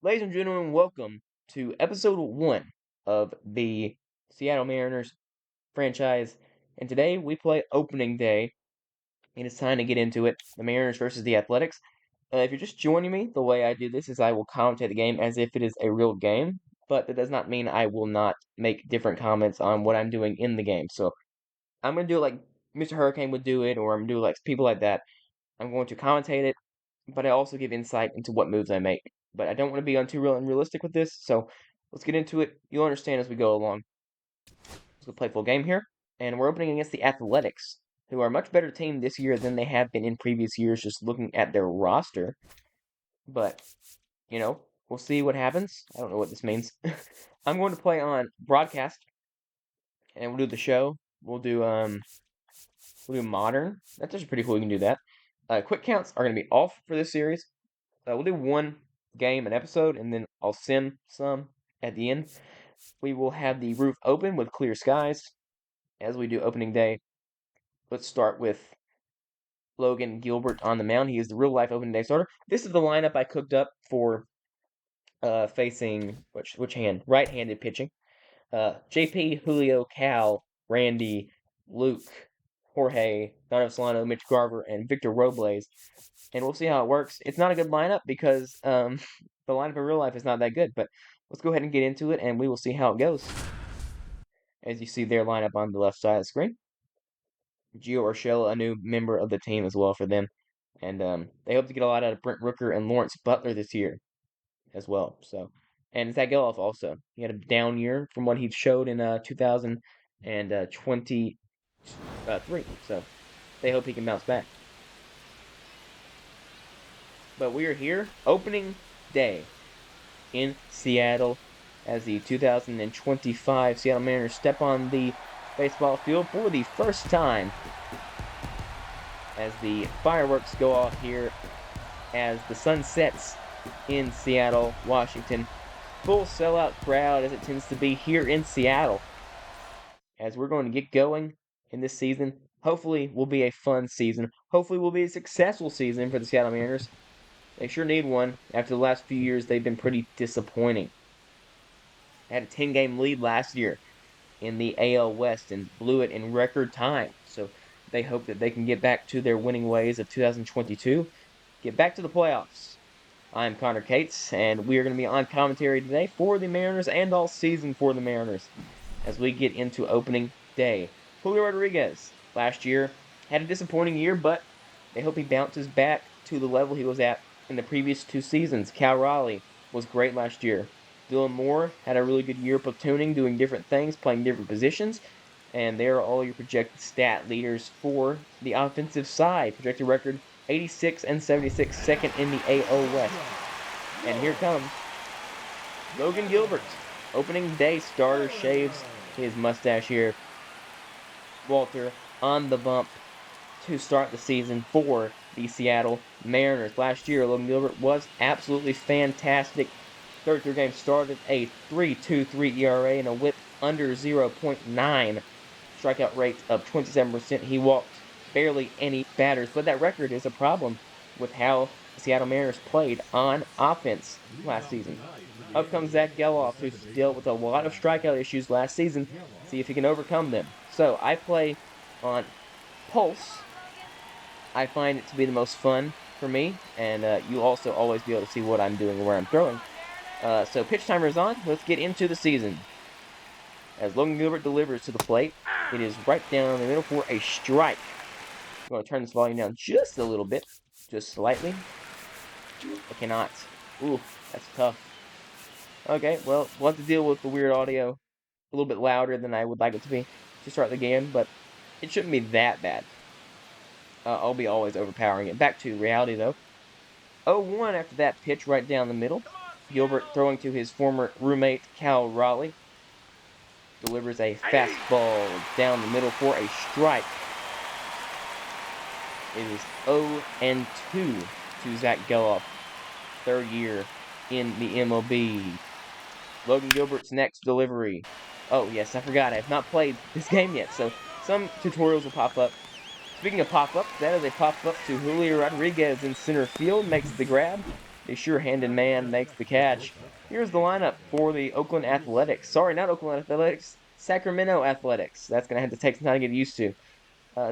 Ladies and gentlemen, welcome to episode 1 of the Seattle Mariners franchise. And today we play opening day, and it's time to get into it. The Mariners versus the Athletics. If you're just joining me, the way I do this is I will commentate the game as if it is a real game, but that does not mean I will not make different comments on what I'm doing in the game. So I'm going to do it like Mr. Hurricane would do it, or I'm going to do it like people like that. I'm going to commentate it, but I also give insight into what moves I make. But I don't want to be too real and realistic with this, so let's get into it. You'll understand as we go along. Let's go play full game here, and we're opening against the Athletics, who are a much better team this year than they have been in previous years, just looking at their roster. But, we'll see what happens. I don't know what this means. I'm going to play on broadcast, and we'll do the show. We'll do modern. That's just pretty cool. You can do that. Quick counts are going to be off for this series. We'll do one game an episode, and then I'll sim some at the end. We will have the roof open with clear skies as we do opening day. Let's start with Logan Gilbert on the mound. He is the real life opening day starter. This is the lineup I cooked up for facing which hand? Right-handed pitching. JP, Julio, Cal, Randy, Luke, Jorge, Donovan Solano, Mitch Garver, and Victor Robles. And we'll see how it works. It's not a good lineup because the lineup in real life is not that good. But let's go ahead and get into it, and we will see how it goes. As you see their lineup on the left side of the screen. Gio Urshela, a new member of the team as well for them. And they hope to get a lot out of Brent Rooker and Lawrence Butler this year as well. And Zach Geloff also. He had a down year from what he showed in 2023. So they hope he can bounce back. But we are here, opening day in Seattle, as the 2025 Seattle Mariners step on the baseball field for the first time, as the fireworks go off here as the sun sets in Seattle, Washington. Full sellout crowd as it tends to be here in Seattle, as we're going to get going in this season. Hopefully will be a fun season. Hopefully will be a successful season for the Seattle Mariners. They sure need one. After the last few years, they've been pretty disappointing. They had a 10-game lead last year in the AL West and blew it in record time. So they hope that they can get back to their winning ways of 2022, get back to the playoffs. I'm Connor Cates, and we are going to be on commentary today for the Mariners and all season for the Mariners as we get into opening day. Julio Rodriguez last year had a disappointing year, but they hope he bounces back to the level he was at in the previous 2 seasons. Cal Raleigh was great last year. Dylan Moore had a really good year platooning, doing different things, playing different positions, and they are all your projected stat leaders for the offensive side. Projected record 86 and 76, second in the AL West. And here comes Logan Gilbert, opening day starter, shaves his mustache here. Walter on the bump to start the season for the Seattle Mariners. Last year, Logan Gilbert was absolutely fantastic. 33 games started, a 3.23 ERA, and a whip under 0.9. Strikeout rate of 27%. He walked barely any batters, but that record is a problem with how the Seattle Mariners played on offense last season. Up comes Zach Geloff, who's dealt with a lot of strikeout issues last season. See if he can overcome them. So I play on Pulse. I find it to be the most fun for me, and you'll also always be able to see what I'm doing and where I'm throwing. So pitch timer is on. Let's get into the season. As Logan Gilbert delivers to the plate, it is right down the middle for a strike. I'm going to turn this volume down just a little bit, just slightly. I cannot. Ooh, that's tough. Okay, well, we'll have to deal with the weird audio a little bit louder than I would like it to be to start the game, but it shouldn't be that bad. I'll be always overpowering it. Back to reality, though. 0-1 after that pitch right down the middle. Gilbert throwing to his former roommate, Cal Raleigh. Delivers a fastball down the middle for a strike. It is 0-2 to Zach Geloff, third year in the MLB. Logan Gilbert's next delivery. Oh, yes, I forgot. I have not played this game yet, so some tutorials will pop up. Speaking of pop-up, that is a pop-up to Julio Rodriguez in center field. Makes the grab. The sure-handed man makes the catch. Here's the lineup for the Oakland Athletics. Sorry, not Oakland Athletics. Sacramento Athletics. That's going to have to take some time to get used to.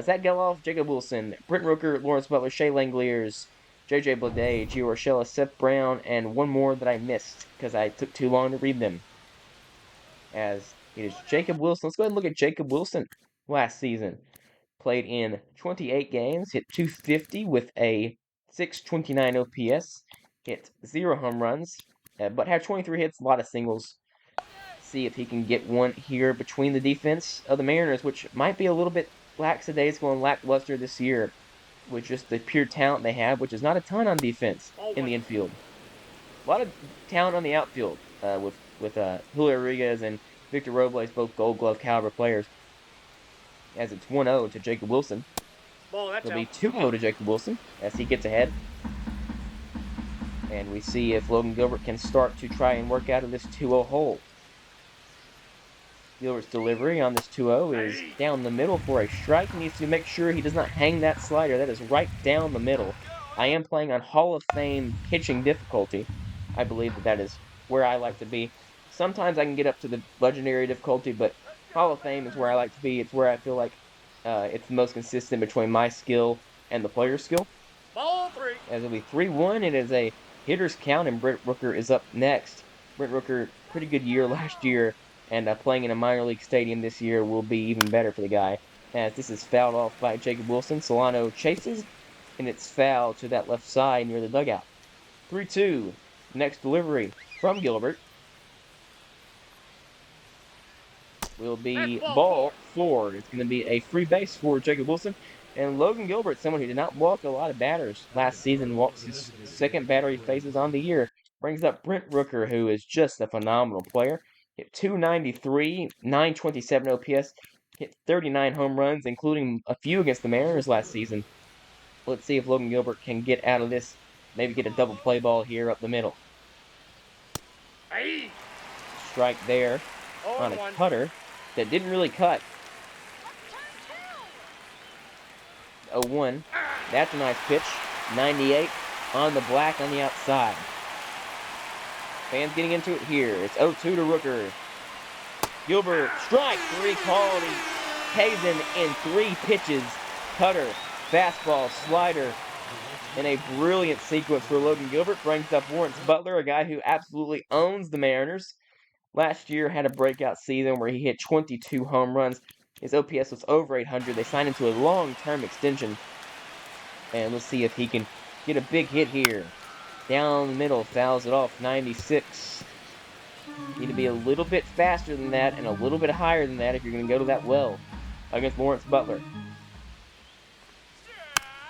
Zach Geloff, Jacob Wilson, Brent Rooker, Lawrence Butler, Shea Langoliers, J.J. Bleday, Gio Urshela, Seth Brown, and one more that I missed because I took too long to read them. As it is Jacob Wilson. Let's go ahead and look at Jacob Wilson last season. Played in 28 games, hit .250 with a .629 OPS, hit 0 home runs, but had 23 hits, a lot of singles. See if he can get one here between the defense of the Mariners, which might be a little bit lackadaisical and lackluster this year with just the pure talent they have, which is not a ton on defense in the infield. A lot of talent on the outfield with Julio Rodriguez and Victor Robles, both Gold Glove caliber players. As it's 1-0 to Jacob Wilson. It'll be 2-0 to Jacob Wilson as he gets ahead. And we see if Logan Gilbert can start to try and work out of this 2-0 hole. Gilbert's delivery on this 2-0 is down the middle for a strike. He needs to make sure he does not hang that slider. That is right down the middle. I am playing on Hall of Fame pitching difficulty. I believe that is where I like to be. Sometimes I can get up to the legendary difficulty, but Hall of Fame is where I like to be. It's where I feel like it's the most consistent between my skill and the player's skill. Ball 3. As it'll be 3-1, it is a hitter's count, and Brent Rooker is up next. Brent Rooker, pretty good year last year, and playing in a minor league stadium this year will be even better for the guy. As this is fouled off by Jacob Wilson. Solano chases, and it's fouled to that left side near the dugout. 3-2. Next delivery from Gilbert will be ball 4. It's going to be a free base for Jacob Wilson. And Logan Gilbert, someone who did not walk a lot of batters last season, walks his second batter he faces on the year, brings up Brent Rooker, who is just a phenomenal player. Hit .293, .927 OPS, hit 39 home runs, including a few against the Mariners last season. Let's see if Logan Gilbert can get out of this, maybe get a double play ball here up the middle. Strike there on a cutter that didn't really cut. 0-1. That's a nice pitch. 98 on the black on the outside. Fans getting into it here. It's 0-2 to Rooker. Gilbert, strike 3 called. He pays him in 3 pitches. Cutter, fastball, slider. And a brilliant sequence for Logan Gilbert brings up Lawrence Butler, a guy who absolutely owns the Mariners. Last year had a breakout season where he hit 22 home runs. His OPS was over 800. They signed him to a long-term extension. And let's see if he can get a big hit here. Down the middle, fouls it off, 96. Need to be a little bit faster than that and a little bit higher than that if you're going to go to that well against Lawrence Butler.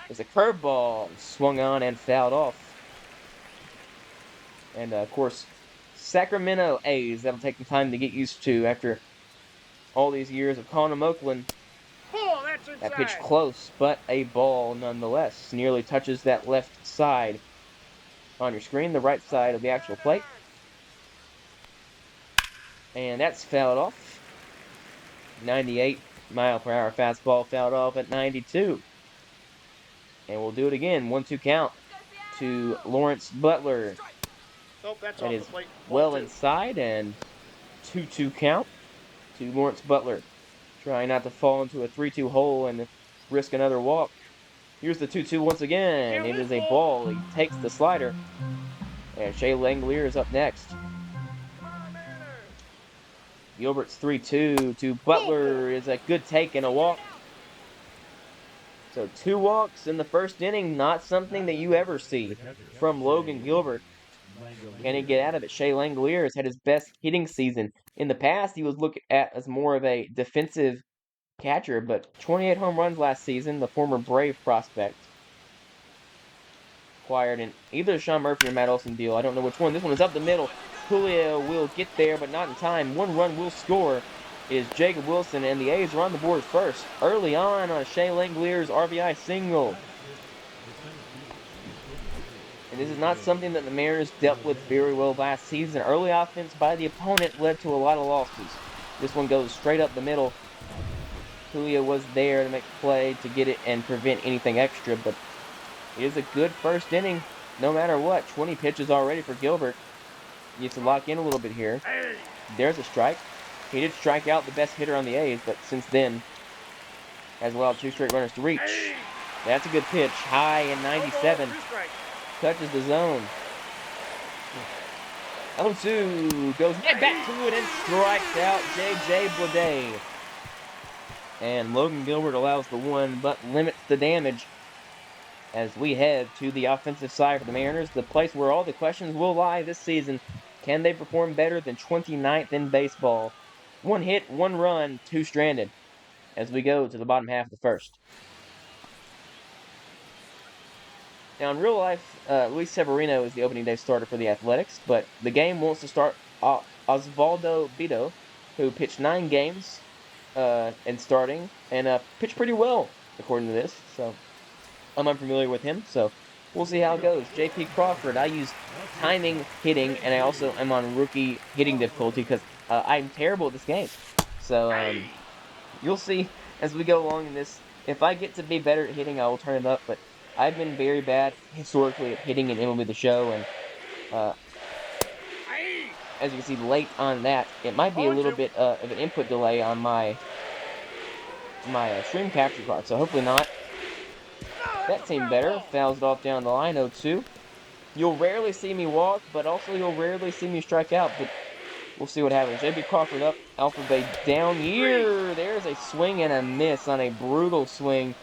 It's a curveball swung on and fouled off. And, of course, Sacramento A's, that'll take some time to get used to after all these years of calling them Oakland. That pitch close, but a ball nonetheless. Nearly touches that left side on your screen, the right side of the actual plate. And that's fouled off. 98-mile-per-hour fastball fouled off at 92. And we'll do it again. 1-2 count to Lawrence Butler. That is well inside, and 2-2 count to Lawrence Butler. Trying not to fall into a 3-2 hole and risk another walk. Here's the 2-2 once again. It is a ball. He takes the slider. And Shea Langoliers is up next. Gilbert's 3-2 to Butler is a good take and a walk. So 2 walks in the first inning, not something that you ever see from Logan Gilbert. Can he get out of it? Shea Langoliers had his best hitting season. In the past, he was looked at as more of a defensive catcher, but 28 home runs last season, the former Brave prospect. Acquired in either Sean Murphy or Matt Olson deal. I don't know which one. This one is up the middle. Julio will get there, but not in time. 1 run will score is Jacob Wilson, and the A's are on the board first. Early on a Shea Langoliers RBI single. And this is not something that the Mariners dealt with very well last season. Early offense by the opponent led to a lot of losses. This one goes straight up the middle. Julio was there to make the play to get it and prevent anything extra, but it is a good first inning. no matter what. 20 pitches already for Gilbert. Needs to lock in a little bit here. There's a strike. He did strike out the best hitter on the A's, but since then has allowed 2 straight runners to reach. That's a good pitch. High in 97. Touches the zone. 0-2. Goes right back to it and strikes out J.J. Bleday. And Logan Gilbert allows the 1, but limits the damage as we head to the offensive side for the Mariners, the place where all the questions will lie this season. Can they perform better than 29th in baseball? 1 hit, 1 run, 2 stranded as we go to the bottom half of the first. Now, in real life, Luis Severino is the opening day starter for the Athletics, but the game wants to start Osvaldo Bido, who pitched 9 games and starting, and pitched pretty well, according to this. So I'm unfamiliar with him, so we'll see how it goes. J.P. Crawford, I use timing hitting, and I also am on rookie hitting difficulty because I'm terrible at this game. So you'll see as we go along in this. If I get to be better at hitting, I will turn it up, but I've been very bad historically at hitting in MLB The Show, and as you can see late on that, it might be a little bit of an input delay on my stream capture card, so hopefully not. That seemed better. Fouls it off down the line, 0-2. You'll rarely see me walk, but also you'll rarely see me strike out, but we'll see what happens. J.B. Crawford up, Alpha Bay down here. There's a swing and a miss on a brutal swing.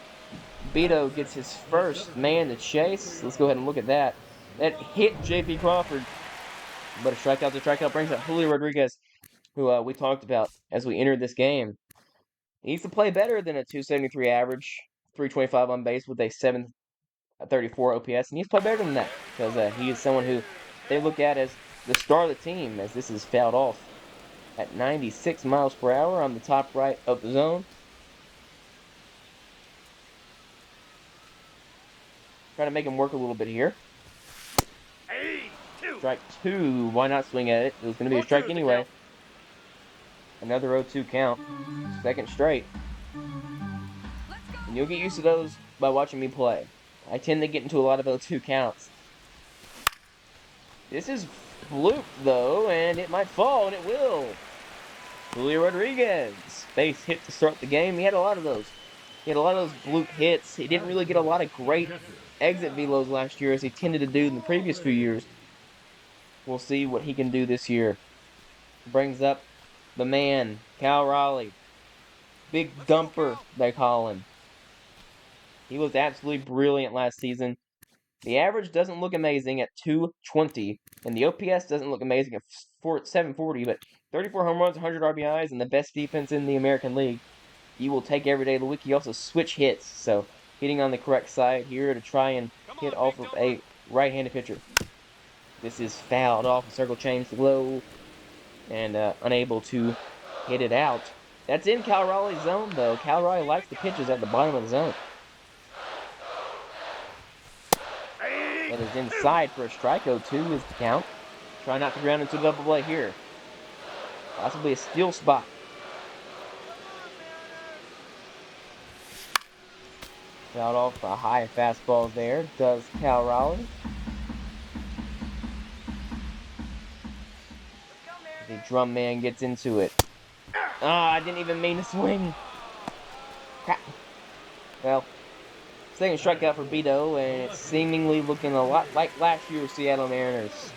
Beto gets his first man to chase. Let's go ahead and look at that. That hit J.P. Crawford, but a strikeout to strikeout brings up Julio Rodriguez, who we talked about as we entered this game. He needs to play better than a 273 average, 325 on base with a 734 OPS, and he needs to play better than that because he is someone who they look at as the star of the team, as this is fouled off at 96 miles per hour on the top right of the zone. Trying to make him work a little bit here. Strike 2. Why not swing at it? It was going to be a strike anyway. Another 0-2 count. Second straight. And you'll get used to those by watching me play. I tend to get into a lot of 0-2 counts. This is blooped, though, and it might fall, and it will. Julio Rodriguez. Base hit to start the game. He had a lot of those. He had a lot of those bloop hits. He didn't really get a lot of great exit velos last year as he tended to do in the previous few years. We'll see what he can do this year. Brings up the man, Cal Raleigh. Big dumper, they call him. He was absolutely brilliant last season. The average doesn't look amazing at 220, and the OPS doesn't look amazing at 740, but 34 home runs, 100 RBIs, and the best defense in the American League. You will take every day of the week. He also switch hits, so hitting on the correct side here to try and hit off of a right-handed pitcher. This is fouled off. The circle change low and unable to hit it out. That's in Cal Raleigh's zone, though. Cal Raleigh likes the pitches at the bottom of the zone. That is inside for a strike. 0-2 is the count. Try not to ground into double play here. Possibly a steal spot. Fouled off a high fastball there. Does Cal Raleigh. The drum man gets into it. I didn't even mean to swing. Crap. Well, second strikeout for Beto, and it's seemingly looking a lot like last year's Seattle Mariners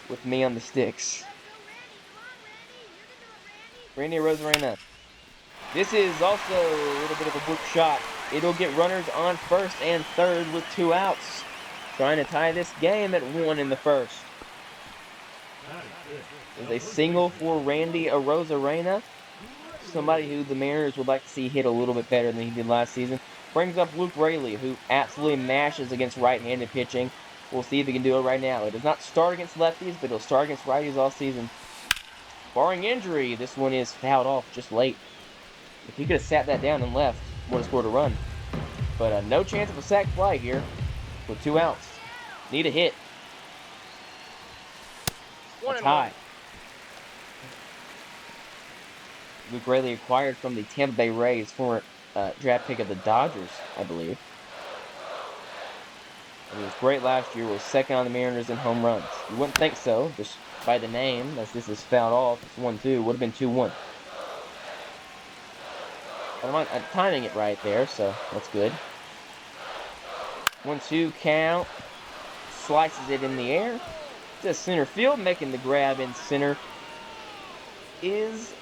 with me on the sticks. Randy Rosarena. This is also a little bit of a bloop shot. It'll get runners on first and third with 2 outs. Trying to tie this game at 1 in the first. There's a single for Randy Rosarena. Somebody who the Mariners would like to see hit a little bit better than he did last season. Brings up Luke Raley, who absolutely mashes against right-handed pitching. We'll see if he can do it right now. It does not start against lefties, but he'll start against righties all season. Barring injury, this one is fouled off just late. If he could have sat that down and left, would have scored a run. But no chance of a sac fly here with 2 outs. Need a hit. It's high. Luke Raley acquired from the Tampa Bay Rays, former draft pick of the Dodgers, I believe. He was great last year, was second on the Mariners in home runs. You wouldn't think so, just by the name, as this is fouled off. It's 1-2, would have been 2-1. I'm timing it right there, so that's good. 1-2 count. Slices it in the air to center field, making the grab in center is,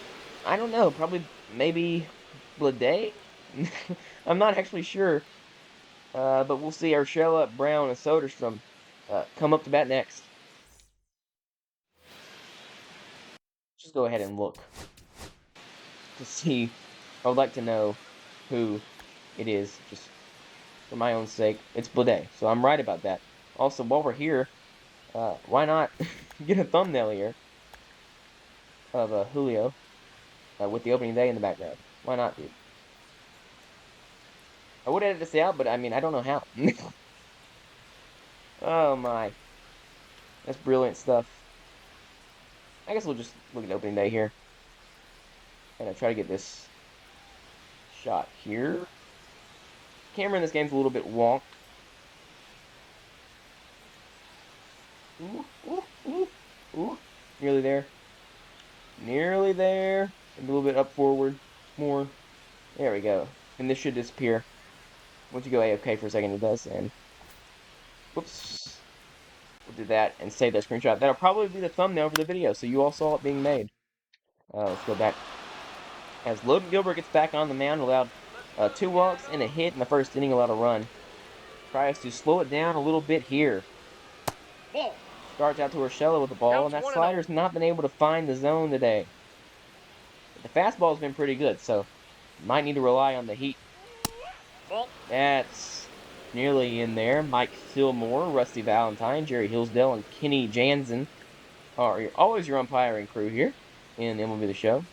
I don't know, probably maybe Blade. I'm not actually sure, but we'll see. Urshela, Brown, and Soderstrom come up to bat next. Just go ahead and look to see. I would like to know who it is, just for my own sake. It's Blade, so I'm right about that. Also, while we're here, why not get a thumbnail here of Julio with the opening day in the background? Why not, dude? I would edit this out, but I mean, I don't know how. Oh my. That's brilliant stuff. I guess we'll just look at opening day here. And I try to get this shot here. Camera in this game's a little bit wonk. Ooh, ooh, ooh, ooh. Nearly there. Nearly there. A little bit up forward. More. There we go. And this should disappear. Once you go AFK for a second, it does. And whoops. We'll do that and save that screenshot. That'll probably be the thumbnail for the video, so you all saw it being made. Let's go back. As Logan Gilbert gets back on the mound, allowed 2 walks and a hit in the first inning, allowed a run. Tries to slow it down a little bit here. Ball. Starts out to Urshela with the ball, and that slider's not been able to find the zone today. But the fastball's been pretty good, so might need to rely on the heat. Ball. That's nearly in there. Mike Fillmore, Rusty Valentine, Jerry Hillsdale, and Kenny Jansen are always your umpiring crew here in MLB The Show. And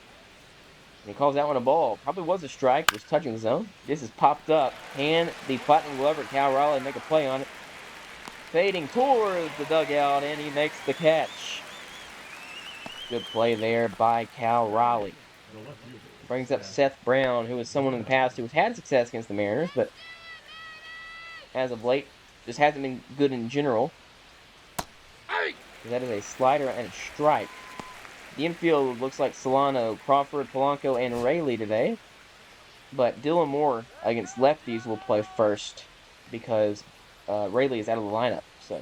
he calls that one a ball. Probably was a strike. Was touching the zone. This is popped up. Can the Platinum Glover, Cal Raleigh, make a play on it? Fading towards the dugout, and he makes the catch. Good play there by Cal Raleigh. Brings up Seth Brown, who is someone in the past who has had success against the Mariners, but as of late, just hasn't been good in general. That is a slider and a strike. The infield looks like Solano, Crawford, Polanco, and Rayleigh today. But Dylan Moore against lefties will play first because Rayleigh is out of the lineup. So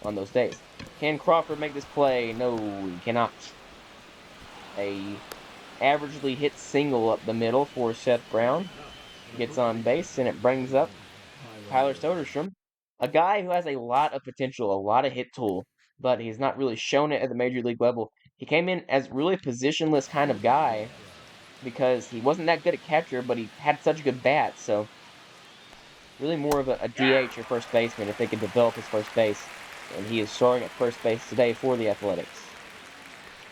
on those days, can Crawford make this play? No, he cannot. A averagely hit single up the middle for Seth Brown. Gets on base, and it brings up Tyler Soderstrom, a guy who has a lot of potential, a lot of hit tool, but he's not really shown it at the major league level. He came in as really a positionless kind of guy because he wasn't that good at catcher, but he had such a good bat, so really more of a DH or first baseman if they could develop his first base, and he is starting at first base today for the Athletics.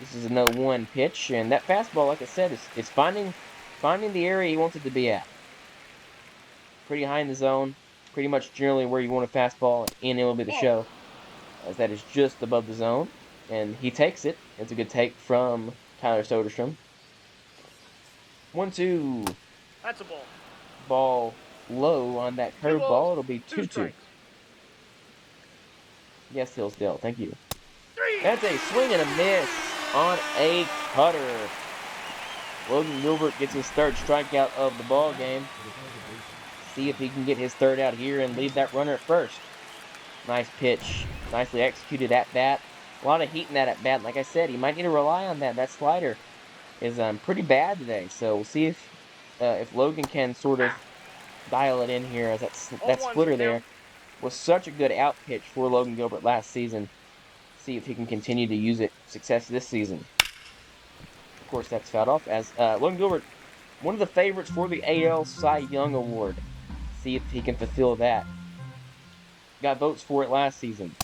This is a 0-1 pitch, and that fastball, like I said, is finding the area he wants it to be at. Pretty high in the zone, pretty much generally where you want a fastball in MLB The Show, as that is just above the zone, and he takes it. It's a good take from Tyler Soderstrom. 1-2. That's a ball. Ball low on that curveball. It'll be 2-2. Yes, Hillsdale. Thank you. That's a swing and a miss on a cutter. Logan Gilbert gets his third strikeout of the ball game. See if he can get his third out here and leave that runner at first. Nice pitch. Nicely executed at bat. A lot of heat in that at bat. Like I said, he might need to rely on that. That slider is pretty bad today. So we'll see if Logan can sort of dial it in here, as that splitter there was such a good out pitch for Logan Gilbert last season. See if he can continue to use it success this season. Of course, that's fouled off as Logan Gilbert, one of the favorites for the AL Cy Young Award. See if he can fulfill that. Got votes for it last season.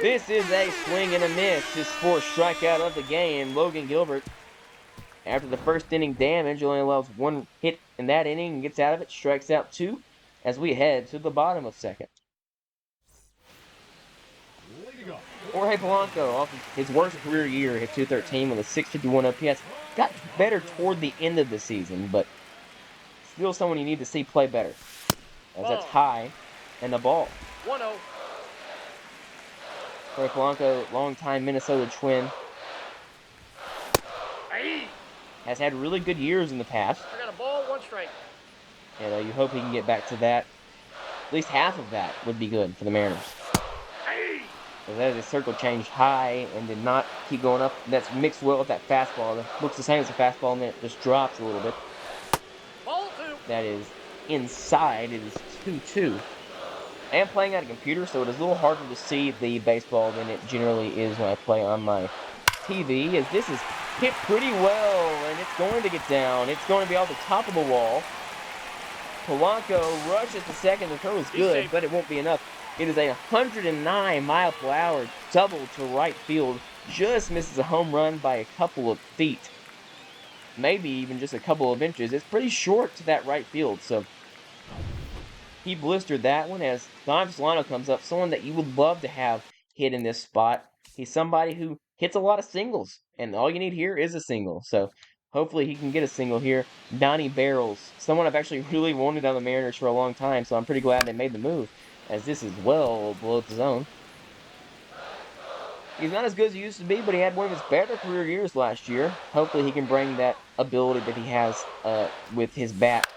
This is a swing and a miss. His fourth strikeout of the game. Logan Gilbert, after the first inning damage, only allows one hit in that inning and gets out of it. Strikes out 2 as we head to the bottom of second. Jorge Polanco, off of his worst career year, hit .213 with a .651 OPS. Got better toward the end of the season, but still someone you need to see play better, as that's high and the ball. 1-0. Troy Polanco, longtime Minnesota Twin, has had really good years in the past. I got a ball, 1 strike. And you hope he can get back to that. At least half of that would be good for the Mariners. Because that is a circle change high and did not keep going up. That's mixed well with that fastball. It looks the same as a fastball, and then it just drops a little bit. Ball 2. That is inside. It is 2-2. I am playing on a computer, so it is a little harder to see the baseball than it generally is when I play on my TV, as this is hit pretty well, and it's going to get down. It's going to be off the top of the wall. Polanco rushes to second. The throw is good, but it won't be enough. It is a 109 mile per hour double to right field. Just misses a home run by a couple of feet. Maybe even just a couple of inches. It's pretty short to that right field, so he blistered that one as Don Solano comes up. Someone that you would love to have hit in this spot. He's somebody who hits a lot of singles, and all you need here is a single. So hopefully he can get a single here. Donnie Barrels, someone I've actually really wanted on the Mariners for a long time, so I'm pretty glad they made the move, as this is well below the zone. He's not as good as he used to be, but he had one of his better career years last year. Hopefully he can bring that ability that he has with his bat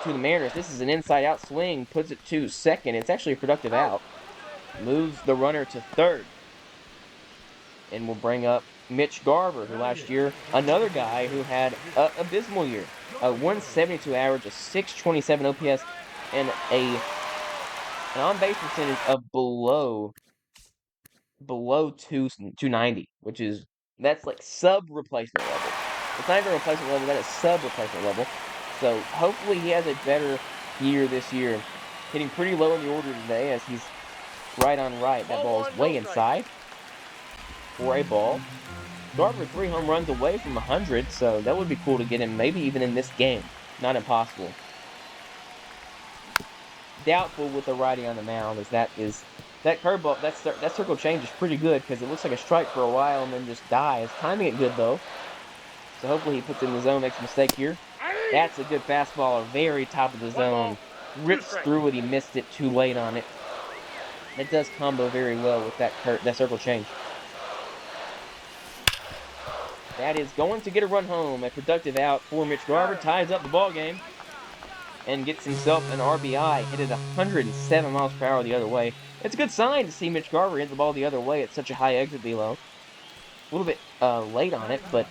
to the Mariners. This is an inside-out swing, puts it to second. It's actually a productive out. Moves the runner to third. And will bring up Mitch Garver, who last year, another guy who had an abysmal year. A 172 average, a 627 OPS, and an on-base percentage of below 290, which is, that's like sub-replacement level. It's not even replacement level, that is sub-replacement level. So hopefully he has a better year this year. Hitting pretty low in the order today as he's right on right. That ball is way inside for a ball. Garver 3 home runs away from 100, so that would be cool to get him maybe even in this game. Not impossible. Doubtful with the righty on the mound, as that curveball, that circle change is pretty good because it looks like a strike for a while and then just dies. Timing it good though. So hopefully he puts it in the zone, makes a mistake here. That's a good fastball, very top of the zone. Rips through it, he missed it too late on it. It does combo very well with that circle change. That is going to get a run home. A productive out for Mitch Garver. Ties up the ball game and gets himself an RBI. Hit it 107 miles per hour the other way. It's a good sign to see Mitch Garver hit the ball the other way at such a high exit velo. A little bit late on it, but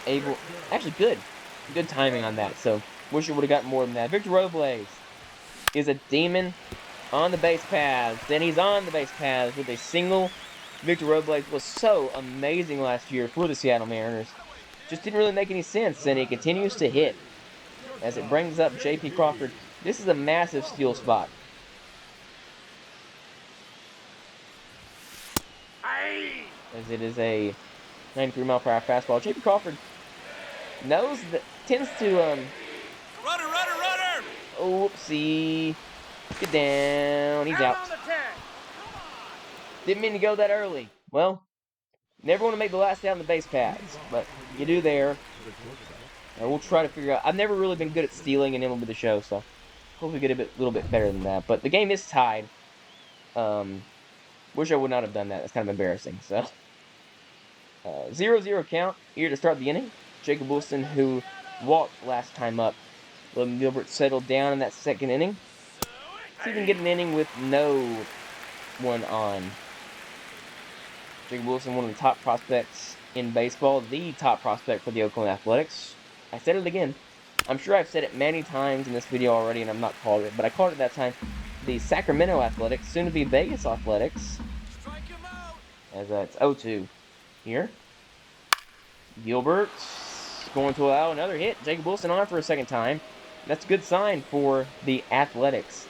actually good. Good timing on that. So wish it would have gotten more than that. Victor Robles is a demon on the base paths. Then he's on the base paths with a single. Victor Robles was so amazing last year for the Seattle Mariners. Just didn't really make any sense, and he continues to hit as it brings up J.P. Crawford. This is a massive steal spot. As it is a 93 mile per hour fastball. J.P. Crawford tends to Runner! Oopsie. Get down. He's out. Didn't mean to go that early. Well, never want to make the last out on the base paths, but you do there. And we'll try to figure out. I've never really been good at stealing in MLB The Show, so hopefully get a little bit better than that. But the game is tied. Wish I would not have done that. That's kind of embarrassing. So 0-0 count here to start the inning. Jacob Wilson, who walked last time up. Logan Gilbert settled down in that second inning. See if we can get an inning with no one on. Jacob Wilson, one of the top prospects in baseball, the top prospect for the Oakland Athletics. I said it again. I'm sure I've said it many times in this video already, and I'm not called it, but I called it that time the Sacramento Athletics, soon to be Vegas Athletics. As it's 0-2 here. Gilbert going to allow another hit. Jacob Wilson on for a second time. That's a good sign for the Athletics,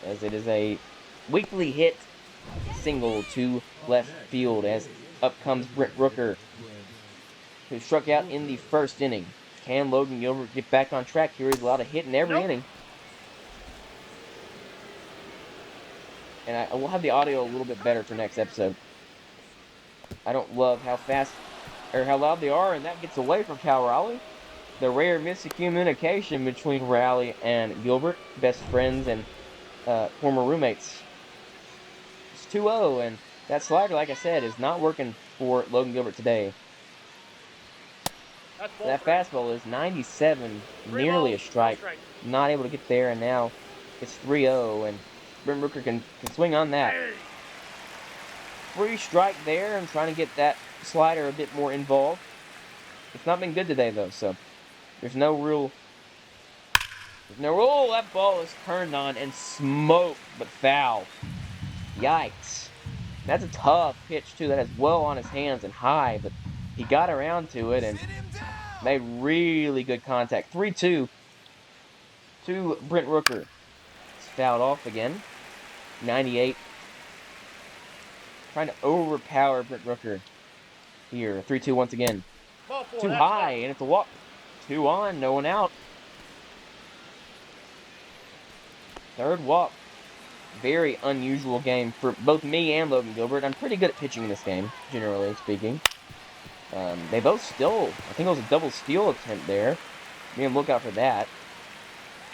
as it is a weekly hit single to left field, as up comes Brent Rooker, who struck out in the first inning. Can Logan Gilbert get back on track here? He's allowed a hit in every inning. And I will have the audio a little bit better for next episode. I don't love how fast or how loud they are, and that gets away from Cal Raleigh. The rare miscommunication between Raleigh and Gilbert, best friends and former roommates. 2-0, and that slider, like I said, is not working for Logan Gilbert today. That's So ball that 3. fastball is 97, 3 nearly a balls, no strike. strikes. Not able to get there, and now it's 3-0, and Brent Rooker can swing on that. Hey. 3 strike there, and trying to get that slider a bit more involved. It's not been good today, though, so there's no real... Oh, that ball is turned on and smoked, but foul. Yikes. That's a tough pitch, too. That is well on his hands and high, but he got around to it and made really good contact. 3-2 to Brent Rooker. It's fouled off again. 98. Trying to overpower Brent Rooker here. 3-2 once again. Ball 4. Too That's high, foul. and it's a walk. 2 on, no one out. Third walk. Very unusual game for both me and Logan Gilbert. I'm pretty good at pitching in this game, generally speaking. They both still, I think it was a double steal attempt there. Be on the lookout for that.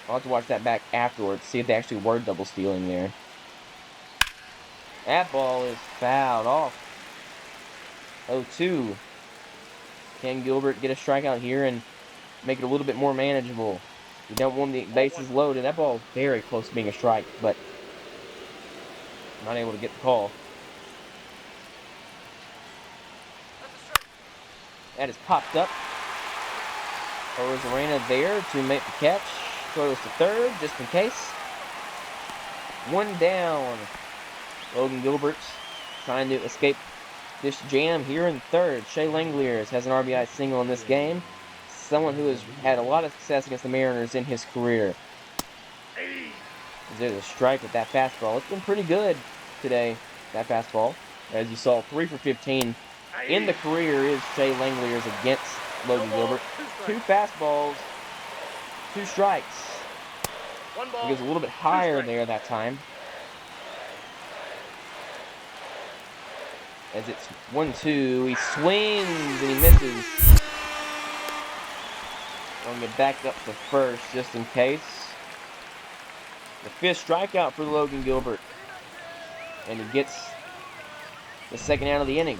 I'll have to watch that back afterwards, see if they actually were double stealing there. That ball is fouled off. 0-2. Can Gilbert get a strikeout here and make it a little bit more manageable? You don't want the bases loaded. That ball is very close to being a strike, but not able to get the call. That is popped up. Arena there to make the catch. Throws to third, just in case. 1 down. Logan Gilbert trying to escape this jam here in third. Shea Langeliers has an RBI single in this game. Someone who has had a lot of success against the Mariners in his career. There's a strike with that fastball. It's been pretty good today, that fastball. As you saw, 3 for 15 in the career is Shea Langeliers against Logan Gilbert. 2 fastballs, 2 strikes. 1 ball. He goes a little bit higher there that time. As it's 1-2, he swings and he misses. I'm going to back up to first just in case. The 5th strikeout for Logan Gilbert. And he gets the 2nd out of the inning.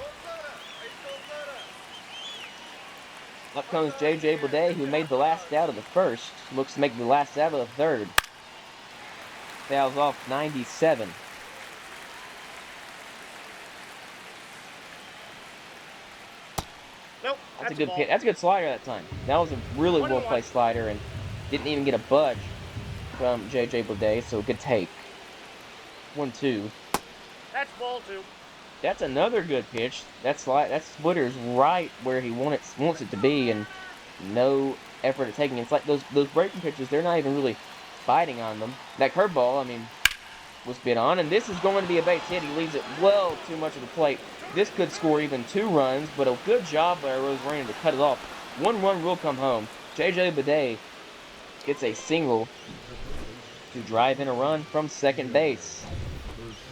Up comes J.J. Bleday, who made the last out of the 1st. Looks to make the last out of the 3rd. Fouls off 97. Nope. That's a good pitch. That's a good slider that time. That was a really well-placed slider and didn't even get a budge from J.J. Bleday, so good take. 1-2. That's ball 2. That's another good pitch. That splitter's right where he wants it to be, and no effort at taking it. It's like those breaking pitches, they're not even really fighting on them. That curveball, I mean, was bit on, and this is going to be a base hit. He leaves it well too much of the plate. This could score even 2 runs, but a good job by Rosarena to cut it off. 1 run will come home. J.J. Bleday gets a single to drive in a run from second base.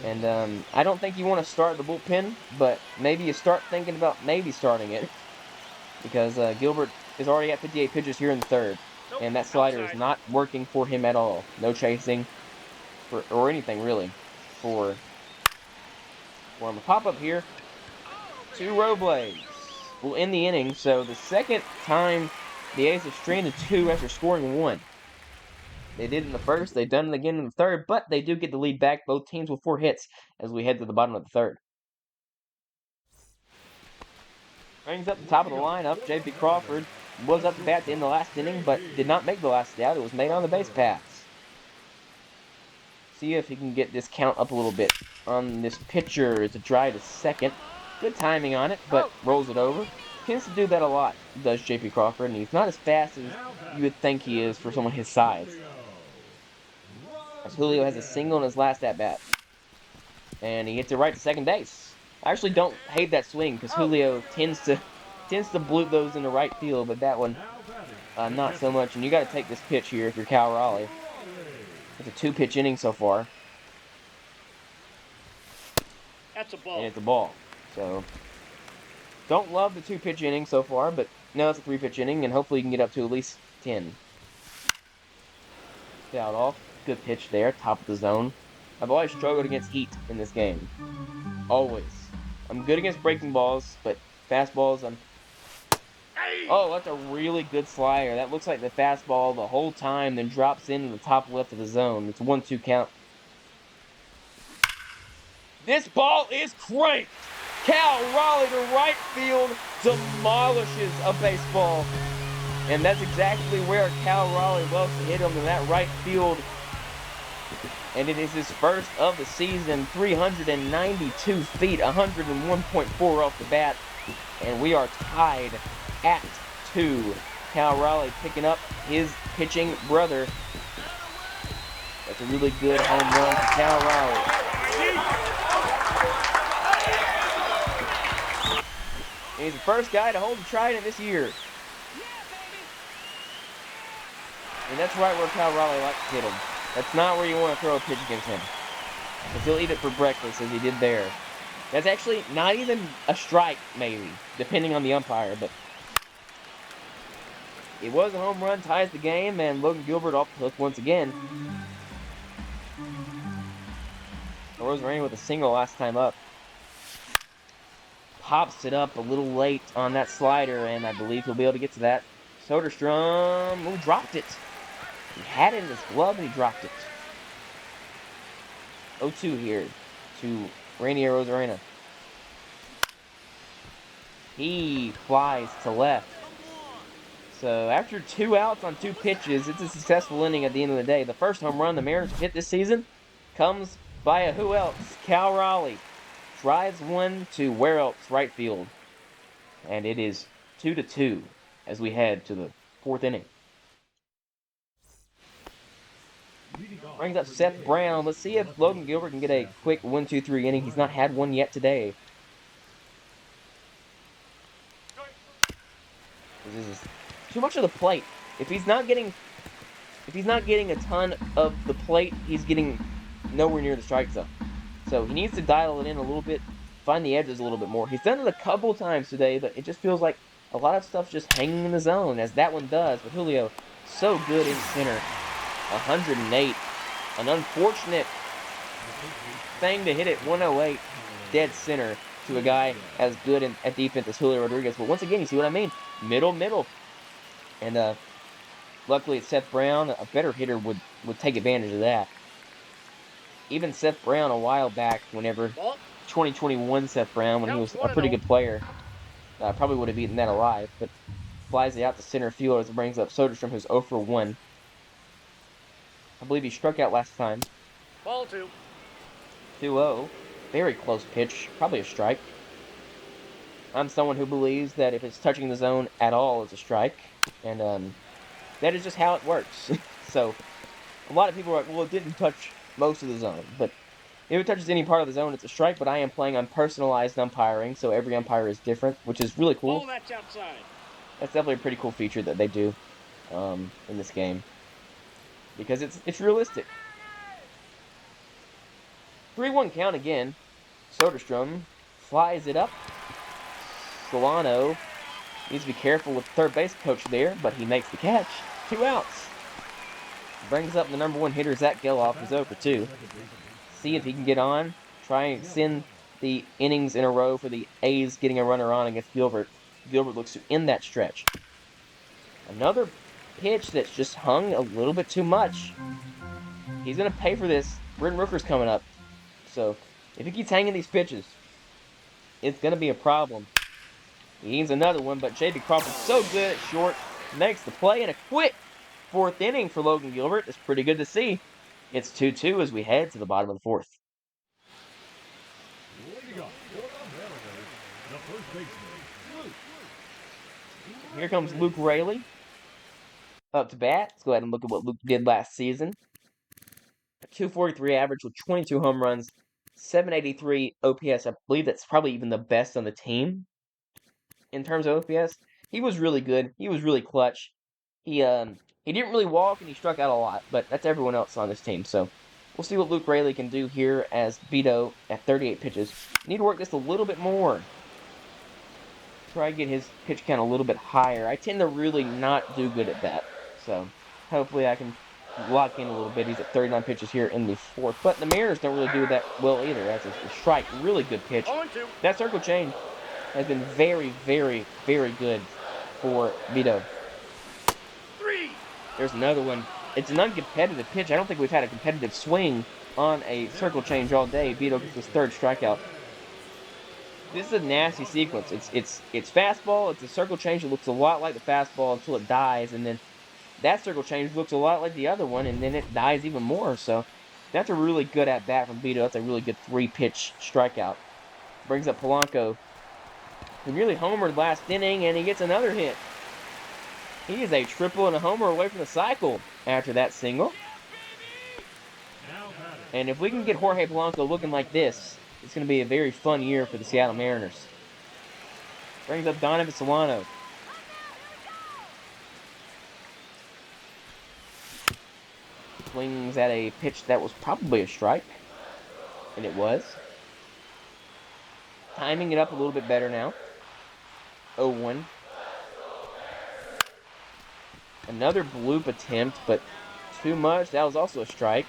And I don't think you want to start the bullpen, but maybe you start thinking about maybe starting it. Because Gilbert is already at 58 pitches here in the 3rd. And that slider is not working for him at all. No chasing or anything really for him. A pop-up here. 2 Robles will end the inning. So the 2nd time the A's have stranded 2 after scoring 1. They did in the 1st, they've done it again in the 3rd, but they do get the lead back, both teams with 4 hits as we head to the bottom of the 3rd. Brings up the top of the lineup. J.P. Crawford was up to bat in the last inning, but did not make the last out. It was made on the base paths. See if he can get this count up a little bit on this pitcher. It's a drive to second. Good timing on it, but rolls it over. Tends to do that a lot, does J.P. Crawford, and he's not as fast as you would think he is for someone his size. As Julio has a single in his last at-bat. And he hits it right to second base. I actually don't hate that swing because Julio tends to bloop those in the right field, but that one, not so much. And you got to take this pitch here if you're Cal Raleigh. It's a 2-pitch inning so far. That's a ball. And it's a ball. So, don't love the 2-pitch inning so far, but now it's a 3-pitch inning, and hopefully you can get up to at least 10. Fouled off. Good pitch there, top of the zone. I've always struggled against heat in this game. Always. I'm good against breaking balls, but fastballs, Oh, that's a really good slider. That looks like the fastball the whole time, then drops into the top left of the zone. It's a 1-2 count. This ball is cranked. Cal Raleigh to right field demolishes a baseball. And that's exactly where Cal Raleigh loves to hit him, in that right field. And it is his first of the season, 392 feet, 101.4 off the bat. And we are tied at 2. Cal Raleigh picking up his pitching brother. That's a really good home run for Cal Raleigh. And he's the first guy to hold the trident this year. And that's right where Cal Raleigh likes to hit him. That's not where you want to throw a pitch against him. Because he'll eat it for breakfast, as he did there. That's actually not even a strike, maybe, depending on the umpire, but it was a home run, ties the game, and Logan Gilbert off the hook once again. Rosarena with a single last time up. Pops it up a little late on that slider, and I believe he'll be able to get to that. Soderstrom, dropped it. He had it in his glove, and he dropped it. 0-2 here to Rainier Rosarena. He flies to left. So after 2 outs on 2 pitches, it's a successful inning at the end of the day. The first home run the Mariners have hit this season comes via who else? Cal Raleigh. Drives one to where else? Right field. And it is 2-2 as we head to the 4th inning. Brings up Seth Brown. Let's see if Logan Gilbert can get a quick 1-2-3 inning. He's not had one yet today. This is too much of the plate. If he's not getting a ton of the plate, he's getting nowhere near the strike zone. So he needs to dial it in a little bit, find the edges a little bit more. He's done it a couple times today, but it just feels like a lot of stuff's just hanging in the zone, as that one does. But Julio, so good in center. 108. An unfortunate thing to hit it 108 dead center to a guy as good at defense as Julio Rodriguez. But once again, you see what I mean? Middle. And luckily it's Seth Brown. A better hitter would take advantage of that. Even Seth Brown a while back, whenever 2021 Seth Brown, when he was a pretty good player, probably would have beaten that alive. But flies it out to center field as it brings up Soderstrom, who's 0 for 1. I believe he struck out last time. Ball 2. 2-0. Very close pitch. Probably a strike. I'm someone who believes that if it's touching the zone at all, it's a strike. And that is just how it works. So, a lot of people are like, well, it didn't touch most of the zone. But if it touches any part of the zone, it's a strike. But I am playing on personalized umpiring, so every umpire is different, which is really cool. Ball, that's outside. That's definitely a pretty cool feature that they do in this game. Because it's realistic. 3-1 count again. Soderstrom flies it up. Solano needs to be careful with the third base coach there, but he makes the catch. 2 outs. Brings up the number 1 hitter, Zach Geloff, who's 0 for 2. See if he can get on. Try and extend the innings in a row for the A's getting a runner on against Gilbert. Gilbert looks to end that stretch. Another pitch that's just hung a little bit too much. He's going to pay for this. Britton Rooker's coming up. So, if he keeps hanging these pitches, it's going to be a problem. He needs another one, but J.B. Crawford's so good at short, makes the play, and a quick 4th inning for Logan Gilbert. It's pretty good to see. It's 2-2 as we head to the bottom of the 4th. Here comes Luke Raley up to bat. Let's go ahead and look at what Luke did last season. A 243 average with 22 home runs, 783 OPS. I believe that's probably even the best on the team in terms of OPS. He was really good. He was really clutch. He didn't really walk, and he struck out a lot, but that's everyone else on this team. So we'll see what Luke Raley can do here as Vito at 38 pitches. Need to work this a little bit more. Try to get his pitch count a little bit higher. I tend to really not do good at that. So hopefully I can lock in a little bit. He's at 39 pitches here in the fourth. But the Mariners don't really do that well either. That's a strike. Really good pitch. 0-2. That circle change has been very, very, very good for Vito. 3. There's another one. It's an uncompetitive pitch. I don't think we've had a competitive swing on a circle change all day. Vito gets his third strikeout. This is a nasty sequence. It's fastball. It's a circle change that looks a lot like the fastball until it dies, and then that circle change looks a lot like the other one, and then it dies even more. So that's a really good at bat from Vito. That's a really good 3-pitch strikeout. Brings up Polanco, who nearly homered last inning, and he gets another hit. He is a triple and a homer away from the cycle after that single. And if we can get Jorge Polanco looking like this, it's going to be a very fun year for the Seattle Mariners. Brings up Donovan Solano. Swings at a pitch that was probably a strike. And it was. Timing it up a little bit better now. 0-1. Another bloop attempt, but too much. That was also a strike.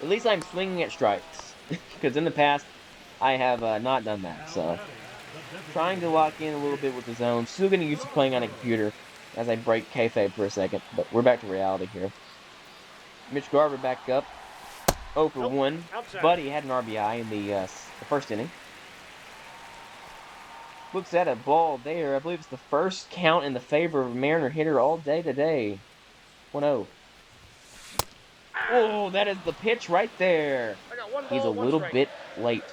At least I'm swinging at strikes. Because in the past, I have not done that. So, trying to lock in a little bit with the zone. Still getting used to playing on a computer as I break kayfabe for a second. But we're back to reality here. Mitch Garver back up. 0 for 1. But he had an RBI in the first inning. Looks at a ball there. I believe it's the first count in the favor of a Mariner hitter all day today. 1-0. Oh, that is the pitch right there. He's a little bit late.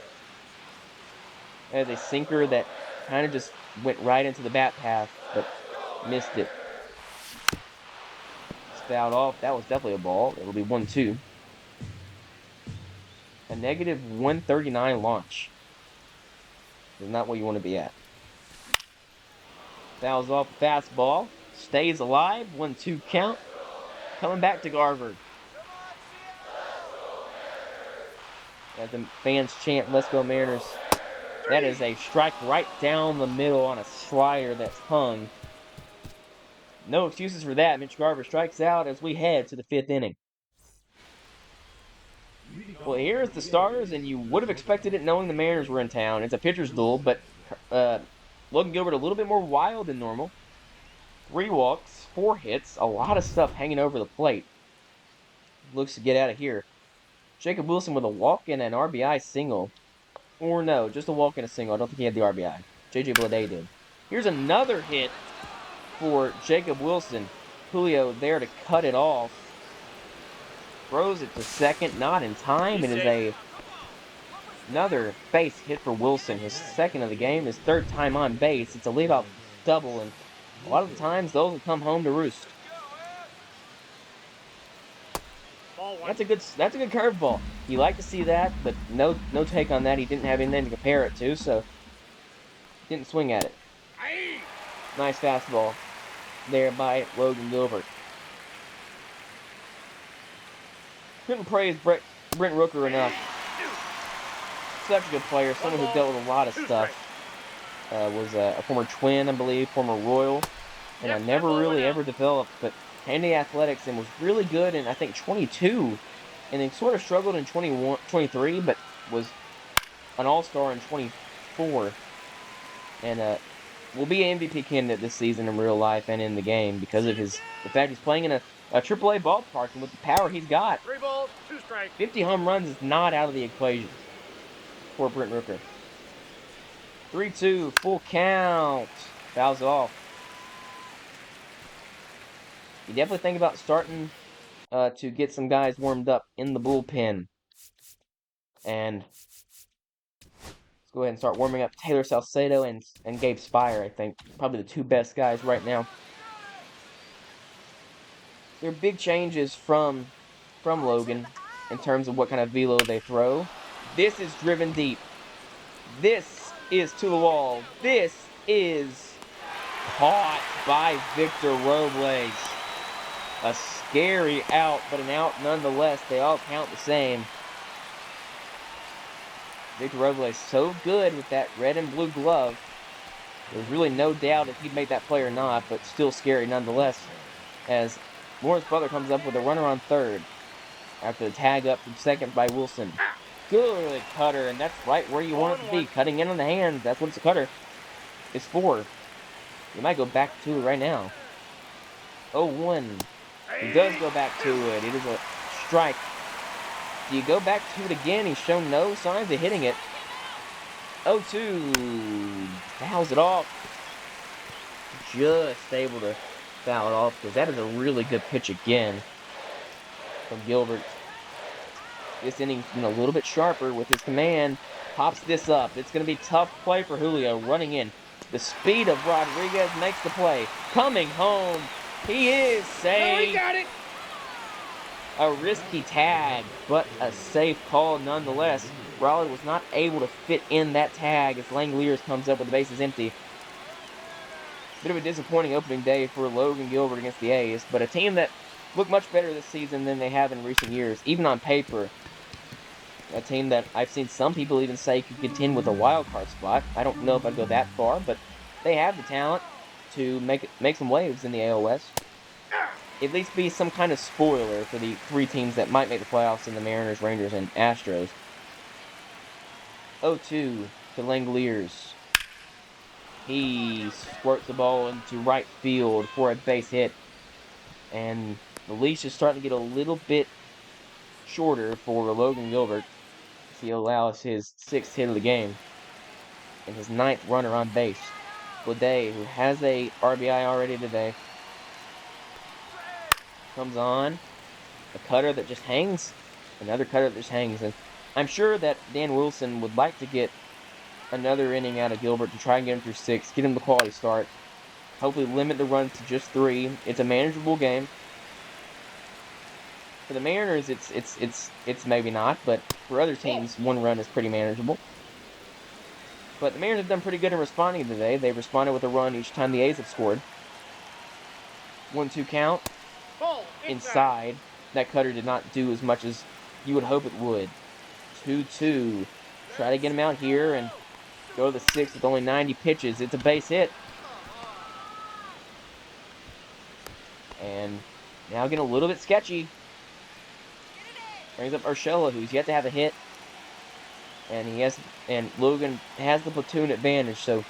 There's a sinker that kind of just went right into the bat path, but missed it. It's fouled off. That was definitely a ball. It'll be 1-2. A negative 139 launch is not what you want to be at. Fouls off the fastball. Stays alive. 1-2 count. Coming back to Garver. As the fans chant, "Let's go Mariners." That is a strike right down the middle on a slider that's hung. No excuses for that. Mitch Garver strikes out as we head to the 5th inning. Well, here's the starters, and you would have expected it knowing the Mariners were in town. It's a pitcher's duel, but Logan Gilbert a little bit more wild than normal. 3 walks, 4 hits, a lot of stuff hanging over the plate. Looks to get out of here. Jacob Wilson with a walk and an RBI single. Or no, just a walk and a single. I don't think he had the RBI. J.J. Bleday did. Here's another hit for Jacob Wilson. Julio there to cut it off. Throws it to second, not in time. It is another base hit for Wilson. His second of the game, his 3rd time on base. It's a leadoff double, and a lot of the times those will come home to roost. That's a good curveball. You like to see that, but no take on that. He didn't have anything to compare it to, so didn't swing at it. Nice fastball there by Logan Gilbert. Couldn't praise Brent Rooker enough. Such a good player, someone who dealt with a lot of stuff. Was a former Twin, I believe, former Royal, and I never really ever developed, but came to Athletics and was really good in, I think, 22, and then sort of struggled in 21, 23, but was an all-star in 24, and will be an MVP candidate this season in real life and in the game because of the fact he's playing in a AAA ballpark, and with the power he's got. 3 balls, 2 strikes. 50 home runs is not out of the equation for Brent Rooker. 3-2, full count. Fouls it off. You definitely think about starting to get some guys warmed up in the bullpen. And let's go ahead and start warming up Taylor Salcedo and Gabe Spire, I think. Probably the 2 best guys right now. There are big changes from Logan in terms of what kind of velo they throw. This is driven deep. This is to the wall. This is caught by Victor Robles. A scary out, but an out nonetheless. They all count the same. Victor Robles so good with that red and blue glove. There's really no doubt if he'd made that play or not, but still scary nonetheless. As Lawrence Butler comes up with a runner on third after the tag up from second by Wilson. Good cutter, and that's right where you want it to be. Cutting in on the hands. That's what it's a cutter. It's 4. You might go back to it right now. 0-1. He does go back to it. It is a strike. Do you go back to it again? He's shown no signs of hitting it. 0-2. Fouls it off. Just able to foul it off because that is a really good pitch again from Gilbert. This inning's been a little bit sharper with his command. Pops this up. It's going to be tough play for Julio running in. The speed of Rodriguez makes the play. Coming home. He is safe. Oh, he got it. A risky tag, but a safe call nonetheless. Raleigh was not able to fit in that tag as Langeliers comes up with the bases empty. Bit of a disappointing opening day for Logan Gilbert against the A's, but a team that looked much better this season than they have in recent years, even on paper. A team that I've seen some people even say could contend with a wild card spot. I don't know if I'd go that far, but they have the talent to make some waves in the AL West. At least be some kind of spoiler for the 3 teams that might make the playoffs in the Mariners, Rangers, and Astros. 0-2 to Langeliers. He squirts the ball into right field for a base hit. And the leash is starting to get a little bit shorter for Logan Gilbert. He allows his 6th hit of the game and his 9th runner on base. Boudet, who has a RBI already today, comes on. A cutter that just hangs. Another cutter that just hangs. And I'm sure that Dan Wilson would like to get another inning out of Gilbert to try and get him through 6, get him the quality start. Hopefully limit the runs to just 3. It's a manageable game. For the Mariners, it's maybe not, but for other teams, 1 run is pretty manageable. But the Mariners have done pretty good in responding today. They've responded with a run each time the A's have scored. 1-2 count. Ball Inside. That cutter did not do as much as you would hope it would. 2-2. Try to get him out here and go to the 6th with only 90 pitches. It's a base hit. And now getting a little bit sketchy. Brings up Urshela, who's yet to have a hit. And Logan has the platoon advantage, so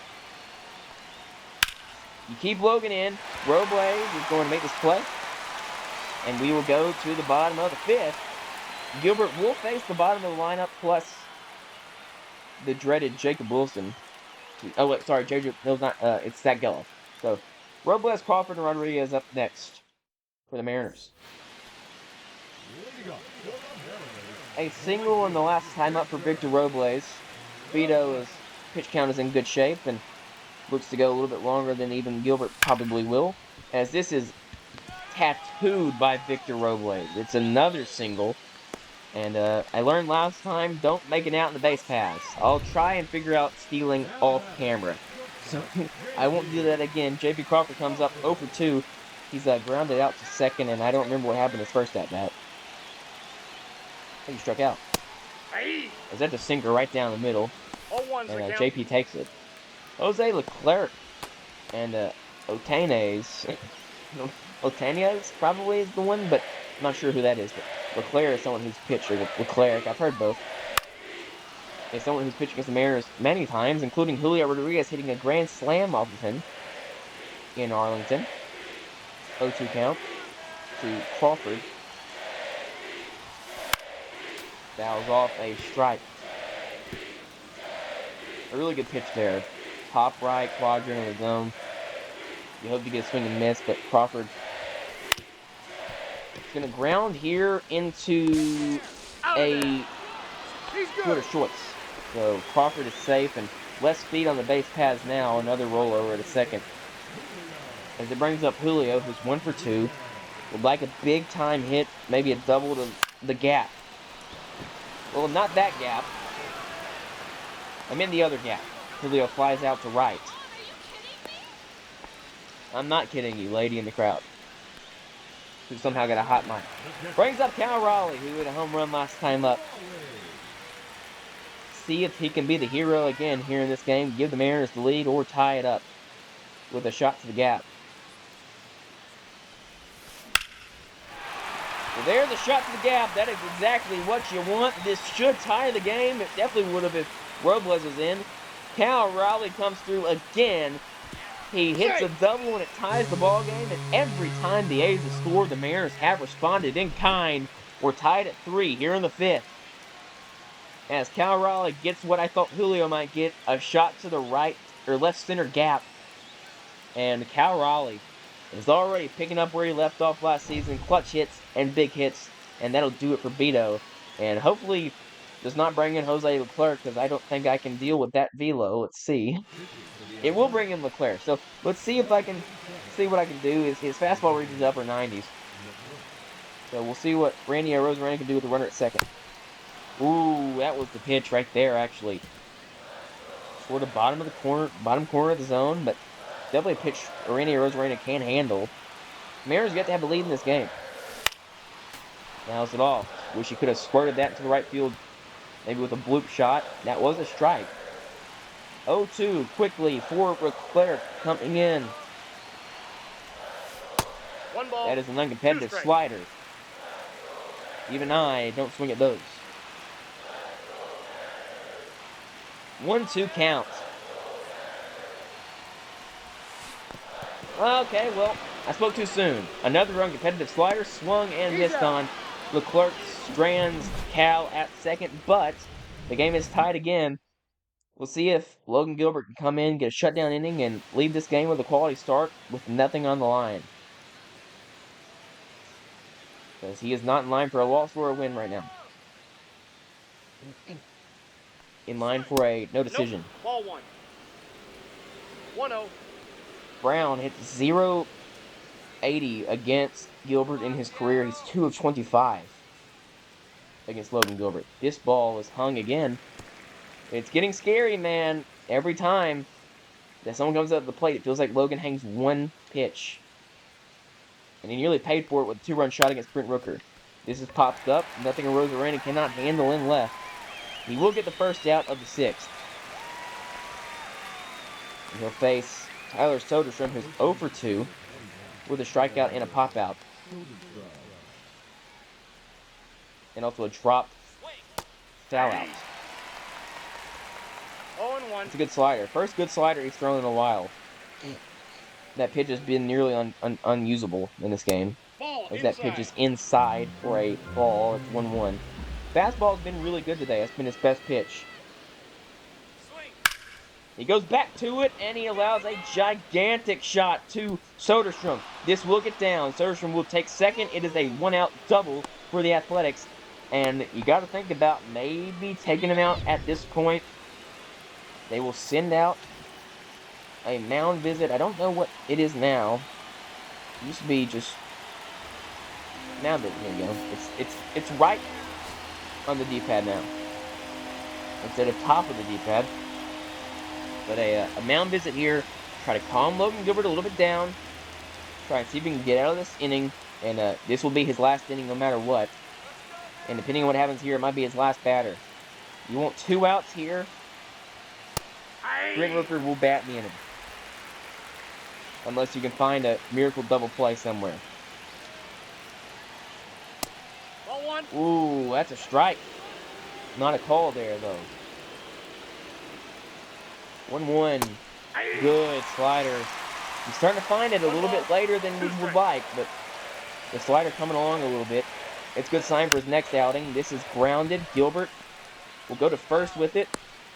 you keep Logan in. Robles is going to make this play. And we will go to the bottom of the 5th. Gilbert will face the bottom of the lineup plus the dreaded Jacob Wilson. Oh, wait, sorry, Jacob. No, it's not. It's Zach Gello. So, Robles, Crawford, and Rodriguez up next for the Mariners. A single in the last time up for Victor Robles. Vito's pitch count is in good shape and looks to go a little bit longer than even Gilbert probably will, as this is tattooed by Victor Robles. It's another single, and I learned last time, don't make it out in the base pass. I'll try and figure out stealing off camera. So I won't do that again. J.P. Crawford comes up 0 for 2. He's grounded out to second, and I don't remember what happened his first at-bat. I think he struck out. Is that the sinker right down the middle? And JP takes it. Jose Leclerc and Otanes. Otanes probably is the one, but I'm not sure who that is. But Leclerc is someone who's pitched. Or Leclerc, I've heard both. Is someone who's pitched against the Mariners many times, including Julio Rodriguez hitting a grand slam off of him in Arlington. 0-2 count to Crawford. Fouls off a strike. A really good pitch there. Top right quadrant of the zone. You hope to get a swing and miss, but Crawford is going to ground here into a good or shorts. So Crawford is safe and less speed on the base paths now. Another rollover to second. As it brings up Julio, who's 1 for 2. Would like a big time hit, maybe a double to the gap. Well, not that gap. I'm in the other gap. Julio flies out to right. I'm not kidding you, lady in the crowd, who somehow got a hot mic. Brings up Cal Raleigh, who hit a home run last time up. See if he can be the hero again here in this game. Give the Mariners the lead or tie it up with a shot to the gap. So there's a shot to the gap. That is exactly what you want. This should tie the game. It definitely would have if Robles was in. Cal Raleigh comes through again. He hits a double and it ties the ball game. And every time the A's have scored, the Mariners have responded in kind. We're tied at 3 here in the 5th. As Cal Raleigh gets what I thought Julio might get, a shot to the right or left center gap. And Cal Raleigh is already picking up where he left off last season. Clutch hits and big hits. And that'll do it for Beto. And hopefully does not bring in Jose Leclerc because I don't think I can deal with that velo. Let's see. It will bring in Leclerc. So let's see if I can see what I can do. His fastball reaches upper 90s. So we'll see what Randy Arozarena can do with the runner at second. Ooh, that was the pitch right there, actually. Toward the bottom corner of the zone, but definitely a pitch Randy Arozarena can handle. Mariners get to have a lead in this game. Now's it all. Wish he could have squirted that into the right field, maybe with a bloop shot. That was a strike. 0-2 quickly for Leclerc coming in. One ball. That is an uncompetitive slider. Even I don't swing at those. 1-2 count. Okay, well, I spoke too soon. Another uncompetitive slider swung and missed on. Leclerc strands Cal at second, but the game is tied again. We'll see if Logan Gilbert can come in, get a shutdown inning, and lead this game with a quality start with nothing on the line. Because he is not in line for a loss or a win right now. In line for a no decision. Nope. Ball 1. 1-0. Brown hits .080 against Gilbert in his career. He's 2 of 25 against Logan Gilbert. This ball is hung again. It's getting scary, man. Every time that someone comes up to the plate, it feels like Logan hangs one pitch. And he nearly paid for it with a 2-run shot against Brent Rooker. This is popped up. Nothing Arozarena cannot handle in left. He will get the first out of the 6th. And he'll face Tyler Soderstrom, who's 0 for 2, with a strikeout and a pop-out. And also a dropped foul-out. 0-1. It's a good slider. First good slider he's thrown in a while. That pitch has been nearly unusable in this game. As that pitch is inside for a ball. It's 1-1. Fastball's been really good today. That's been his best pitch. He goes back to it, and he allows a gigantic shot to Soderstrom. This will get down. Soderstrom will take second. It is a 1-out double for the Athletics. And you got to think about maybe taking him out at this point. They will send out a mound visit. I don't know what it is now. It used to be just mound visit. There you go. It's right on the D-pad now instead of top of the D-pad. But a mound visit here. Try to calm Logan Gilbert a little bit down. Try and see if he can get out of this inning. And this will be his last inning no matter what. And depending on what happens here, it might be his last batter. You want 2 outs here. Brent Rooker will bat the inning. Unless you can find a miracle double play somewhere. Ball 1. Ooh, that's a strike. Not a call there, though. 1-1. Good slider. He's starting to find it a little bit later than we would like, but the slider coming along a little bit. It's a good sign for his next outing. This is grounded. Gilbert will go to first with it.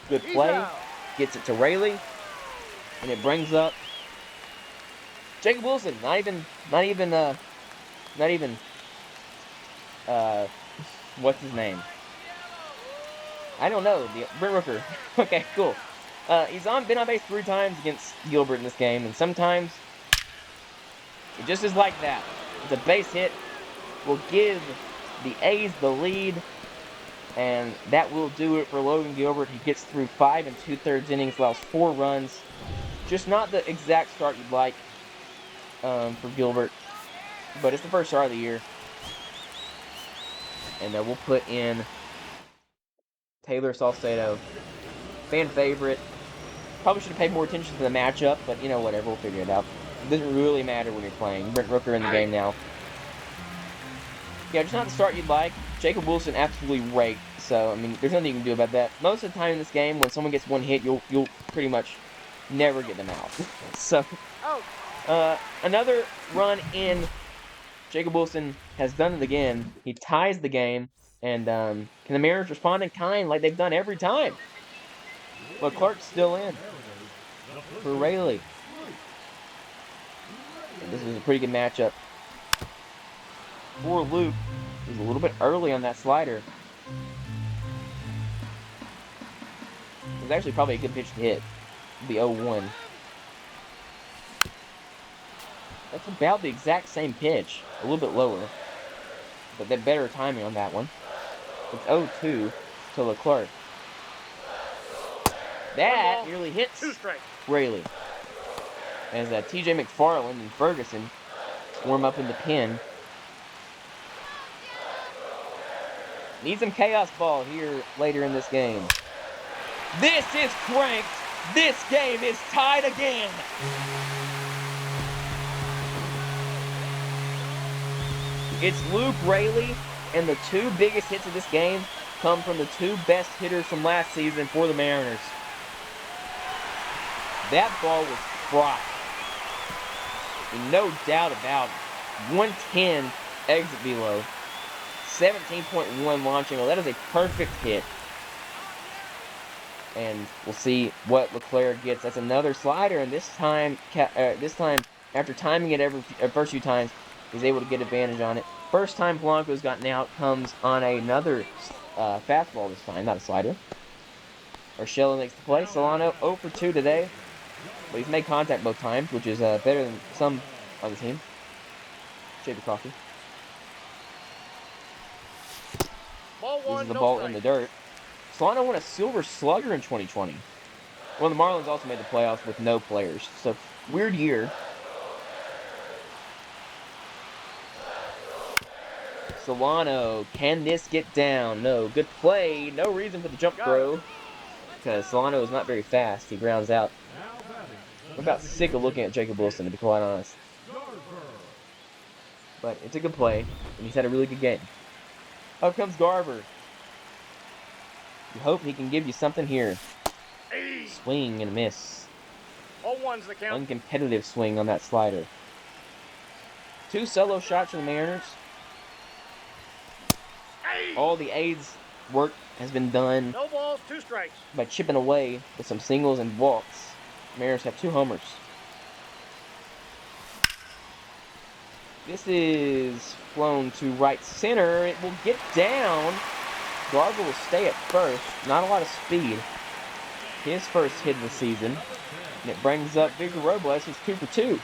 Good play. Gets it to Rayleigh. And it brings up Jacob Wilson. Not even, what's his name? I don't know. Brent Rooker. Okay, cool. He's been on base 3 times against Gilbert in this game, and sometimes it just is like that. The base hit will give the A's the lead, and that will do it for Logan Gilbert. He gets through 5 2/3 innings, allows 4 runs. Just not the exact start you'd like for Gilbert, but it's the first start of the year. And we'll put in Taylor Salcedo, fan favorite. Probably should have paid more attention to the matchup, but you know, whatever, we'll figure it out. It doesn't really matter when you're playing. Brent Rooker in the game now. Yeah, just not the start you'd like. Jacob Wilson absolutely raked, so, I mean, there's nothing you can do about that. Most of the time in this game, when someone gets one hit, you'll pretty much never get them out. So, another run in. Jacob Wilson has done it again. He ties the game, and can the Mariners respond in kind like they've done every time? Well, Clark's still in for Rayleigh. And this was a pretty good matchup. For Luke, he was a little bit early on that slider. It was actually probably a good pitch to hit. The 0-1. That's about the exact same pitch. A little bit lower. But that better timing on that one. It's 0-2 to Leclerc. That nearly hits Rayleigh. As T.J. McFarland and Ferguson warm up in the pen. Need some chaos ball here later in this game. This is cranked. This game is tied again. It's Luke Rayleigh, and the two biggest hits of this game come from the two best hitters from last season for the Mariners. That ball was fried. And no doubt about it. 110 exit velo. 17.1 launching. Well, that is a perfect hit. And we'll see what Leclerc gets. That's another slider, and this time after timing it first few times, he's able to get advantage on it. First time Polanco's gotten out comes on another fastball this time, not a slider. Urshela makes the play. Solano 0 for 2 today, but he's made contact both times, which is better than some on the team. Shave your coffee. This is the ball in the dirt. Solano won a Silver Slugger in 2020. Well, the Marlins also made the playoffs with no players. So, weird year. Solano, can this get down? No. Good play. No reason for the jump throw. Because Solano is not very fast. He grounds out. I'm about sick of looking at Jacob Wilson, to be quite honest. But it's a good play. And he's had a really good game. Up comes Garver. You hope he can give you something here. Swing and a miss. 0-1's the count. Uncompetitive swing on that slider. 2 solo shots for the Mariners. All the aids work has been done. No balls, 2 strikes. By chipping away with some singles and walks. The Mariners have 2 homers. This is flown to right center. It will get down. Garver will stay at first. Not a lot of speed. His first hit of the season. And it brings up Victor Robles, who's 2 for 2.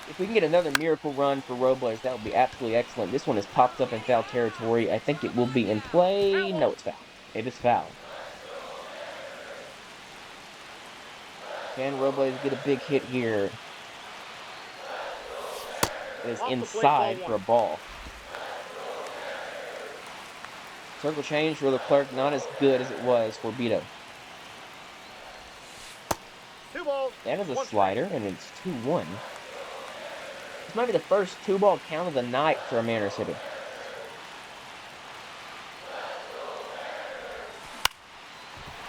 If we can get another miracle run for Robles, that would be absolutely excellent. This one has popped up in foul territory. I think it will be in play. No, it's foul. It is foul. Can Robles get a big hit here? It is inside for a ball. Circle change for Leclerc, not as good as it was for Beto. 2 balls. That is a slider, and it's 2-1. This might be the first 2-ball count of the night for a Mariners hitter.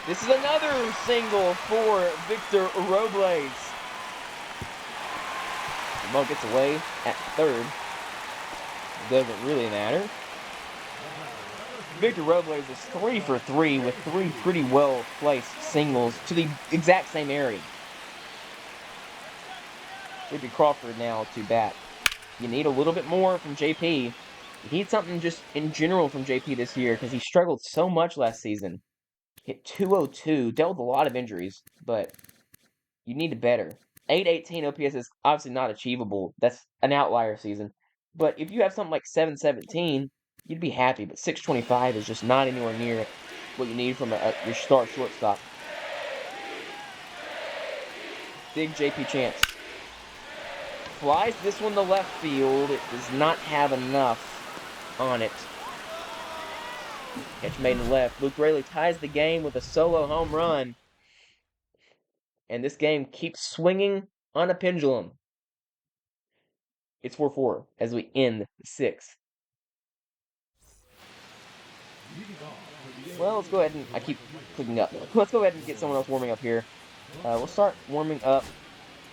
This is another single for Victor Robles. The ball gets away at third. Doesn't really matter. Victor Robles is 3 for 3 with 3 pretty well-placed singles to the exact same area. JP Crawford now to bat. You need a little bit more from JP. You need something just in general from JP this year because he struggled so much last season. Hit 202, dealt with a lot of injuries, but you need to better. 818 OPS is obviously not achievable. That's an outlier season. But if you have something like 717, you'd be happy. But 625 is just not anywhere near what you need from your star shortstop. Big JP chance. Flies this one to left field. It does not have enough on it. Catch made in left. Luke Rayleigh ties the game with a solo home run. And this game keeps swinging on a pendulum. It's 4-4 as we end the 6th. Well, let's go ahead and I keep clicking up. Let's go ahead and get someone else warming up here. We'll start warming up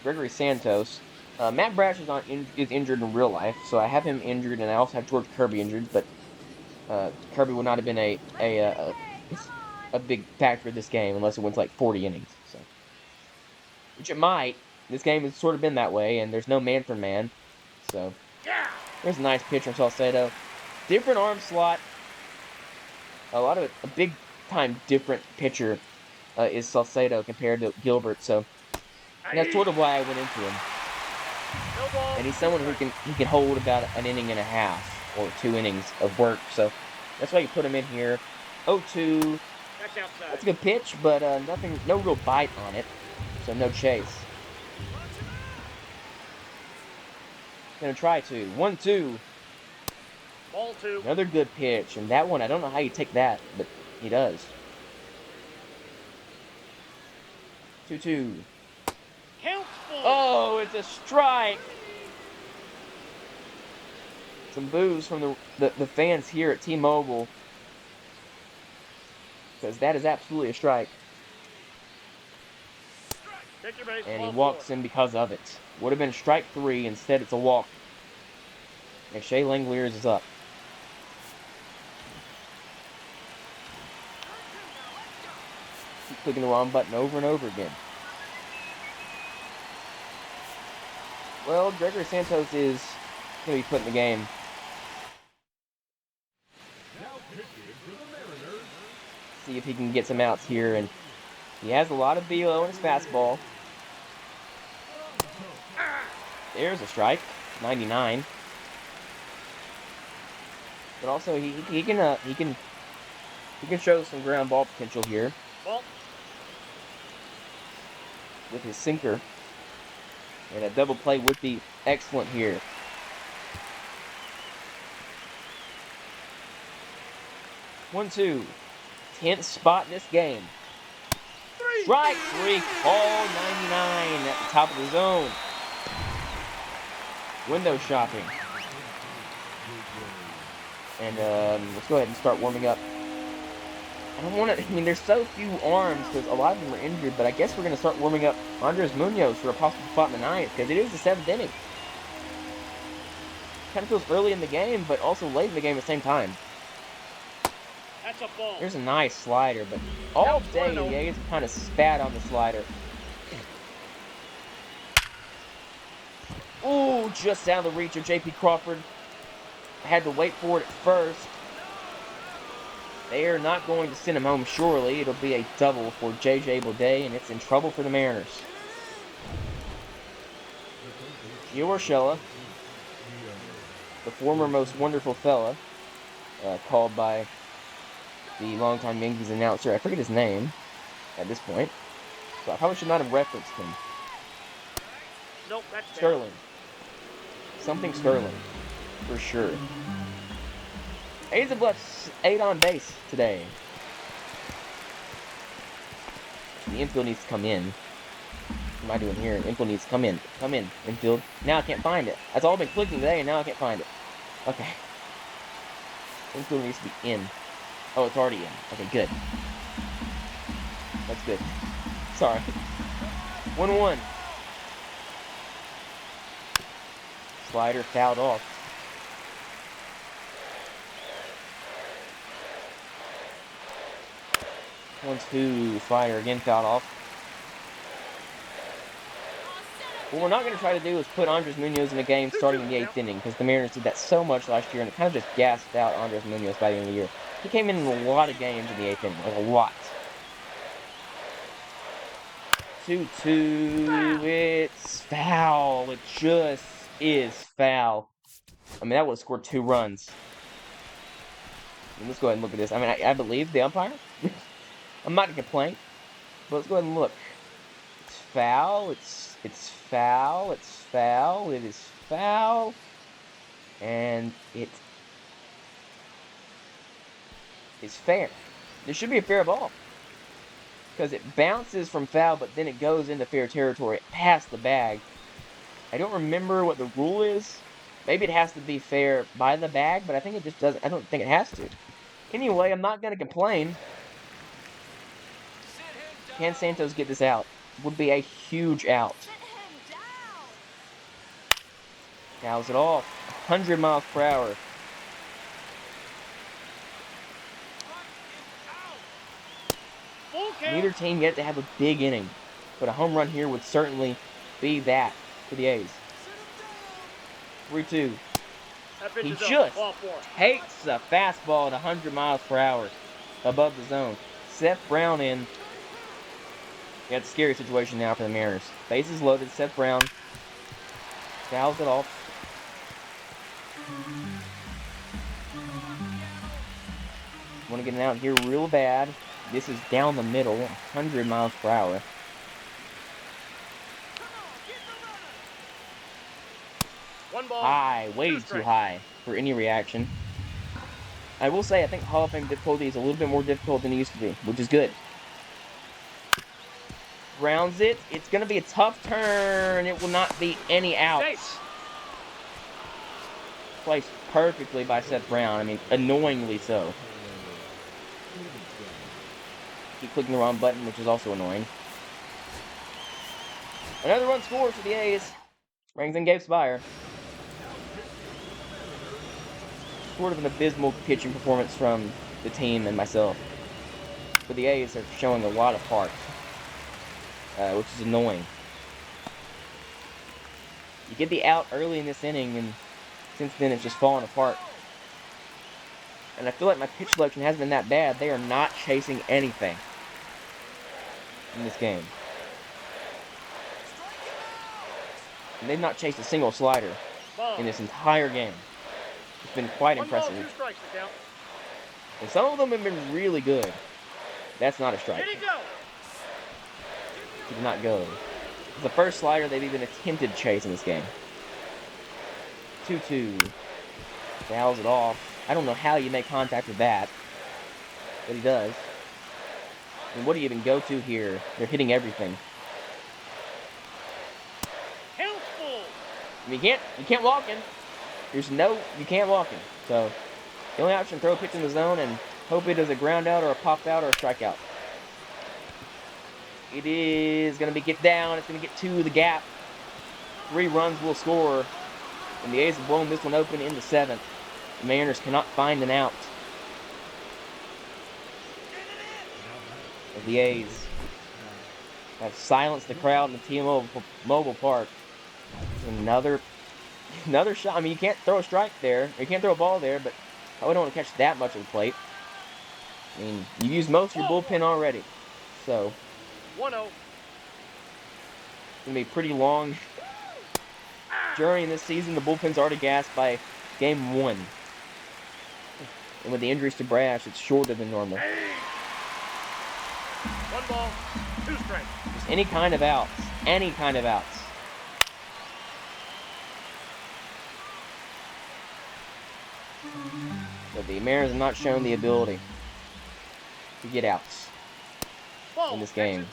Gregory Santos. Matt Brash is injured in real life, so I have him injured, and I also have George Kirby injured. But Kirby would not have been a big factor in this game unless it went like 40 innings. So, which it might. This game has sort of been that way, and there's no man for man. So there's a nice pitch from Salcedo. Different arm slot. A big time different pitcher is Salcedo compared to Gilbert. So that's sort of why I went into him. And he's someone who can hold about an inning and a half or 2 innings of work. So that's why you put him in here. 0-2. That's a good pitch, but no real bite on it. So no chase. Gonna try to. 1-2. Ball 2. Another good pitch. And that one, I don't know how you take that, but he does. 2-2. Count full. Oh, it's a strike. Some boos from the fans here at T-Mobile. Because that is absolutely a strike. Take your base. And he walks him because of it. Would have been strike 3. Instead, it's a walk. And Shea Langoliers is up. Keep clicking the wrong button over and over again. Well, Gregory Santos is going to be put in the game. See if he can get some outs here. And he has a lot of velo in his fastball. There's a strike. 99. But also he can show some ground ball potential here. Ball. With his sinker. And a double play would be excellent here. One, 2. 10th spot in this game. Strike 3, call 99 at the top of the zone. Window shopping. And let's go ahead and start warming up. There's so few arms because a lot of them are injured, but I guess we're going to start warming up Andres Munoz for a possible spot in the 9th because it is the 7th inning. Kind of feels early in the game, but also late in the game at the same time. That's a ball. There's a nice slider, but all day the A's kind of spat on the slider. Ooh, just out of the reach of J.P. Crawford. I had to wait for it at first. They are not going to send him home, surely. It'll be a double for J.J. Bleday, and it's in trouble for the Mariners. Gio Urshela, the former most wonderful fella, called by the longtime Yankees announcer. I forget his name at this point, so I probably should not have referenced him. Nope, that's Sterling. Something Sterling, for sure. A's have left 8 on base today. The infield needs to come in. What am I doing here? Infield needs to come in. Come in, infield. Now I can't find it. That's all I've been clicking today, and now I can't find it. Okay. Infield needs to be in. Oh, it's already in. Okay, good. That's good. Sorry. 1-1. Slider fouled off. 1-2. Slider again fouled off. What we're not going to try to do is put Andres Munoz in a game starting in the 8th inning because the Mariners did that so much last year and it kind of just gassed out Andres Munoz by the end of the year. He came in a lot of games in the 8th inning, like a lot. 2-2. It's foul. It just is foul. I mean, that would have scored 2 runs. Let's go ahead and look at this. I mean, I believe the umpire. I'm not going to complain, but let's go ahead and look. It's foul. It's foul. It's foul. It is foul. And it is fair. There should be a fair ball. Because it bounces from foul, but then it goes into fair territory past the bag. I don't remember what the rule is, Maybe it has to be fair by the bag, but I think it just doesn't. I don't think it has to. Anyway, I'm not going to complain. Can Santos get this out? Would be a huge out. Fouls it off. 100 miles per hour. Neither team yet to have a big inning, but a home run here would certainly be that for the A's. 3-2. He just takes a fastball at 100 miles per hour above the zone. Seth Brown in. Yeah, it's a scary situation now for the Mariners. Bases loaded. Seth Brown fouls it off. Want to get it out here real bad. This is down the middle, 100 miles per hour. One ball. High, way too high for any reaction. I will say I think Hall of Fame difficulty is a little bit more difficult than it used to be, which is good. Rounds it. It's going to be a tough turn. It will not be any outs. Placed perfectly by Seth Brown. I mean, annoyingly so. Keep clicking the wrong button, which is also annoying. Another run scores for the A's. Brings in Gabe Spire. Sort of an abysmal pitching performance from the team and myself. But the A's are showing a lot of heart, which is annoying. You get the out early in this inning, and since then it's just fallen apart. And I feel like my pitch selection hasn't been that bad. They are not chasing anything in this game. And they've not chased a single slider in this entire game. It's been quite impressive. And some of them have been really good. That's not a strike. He did not go. It's the first slider they've even attempted to chase in this game. 2-2. Fouls it off. I don't know how you make contact with that, but he does. And what do you even go to here? They're hitting everything. I mean, you can't walk in. You can't walk in. So, the only option, throw a pitch in the zone and hope it is a ground out or a pop out or a strikeout. It is going to be get down. It's going to get to the gap. 3 runs will score. And the A's have blown this one open in the 7th. The Mariners cannot find an out. As the A's have silenced the crowd in the T-Mobile Park. Another shot. I mean, you can't throw a strike there. You can't throw a ball there, but I wouldn't want to catch that much of the plate. I mean, you used most of your bullpen already. So, 1-0. It's going to be a pretty long journey in this season. The bullpen's already gassed by game 1. And with the injuries to Brash, it's shorter than normal. 1 ball, 2 strikes. Just any kind of outs. Any kind of outs. But the Mariners have not shown the ability to get outs in this game.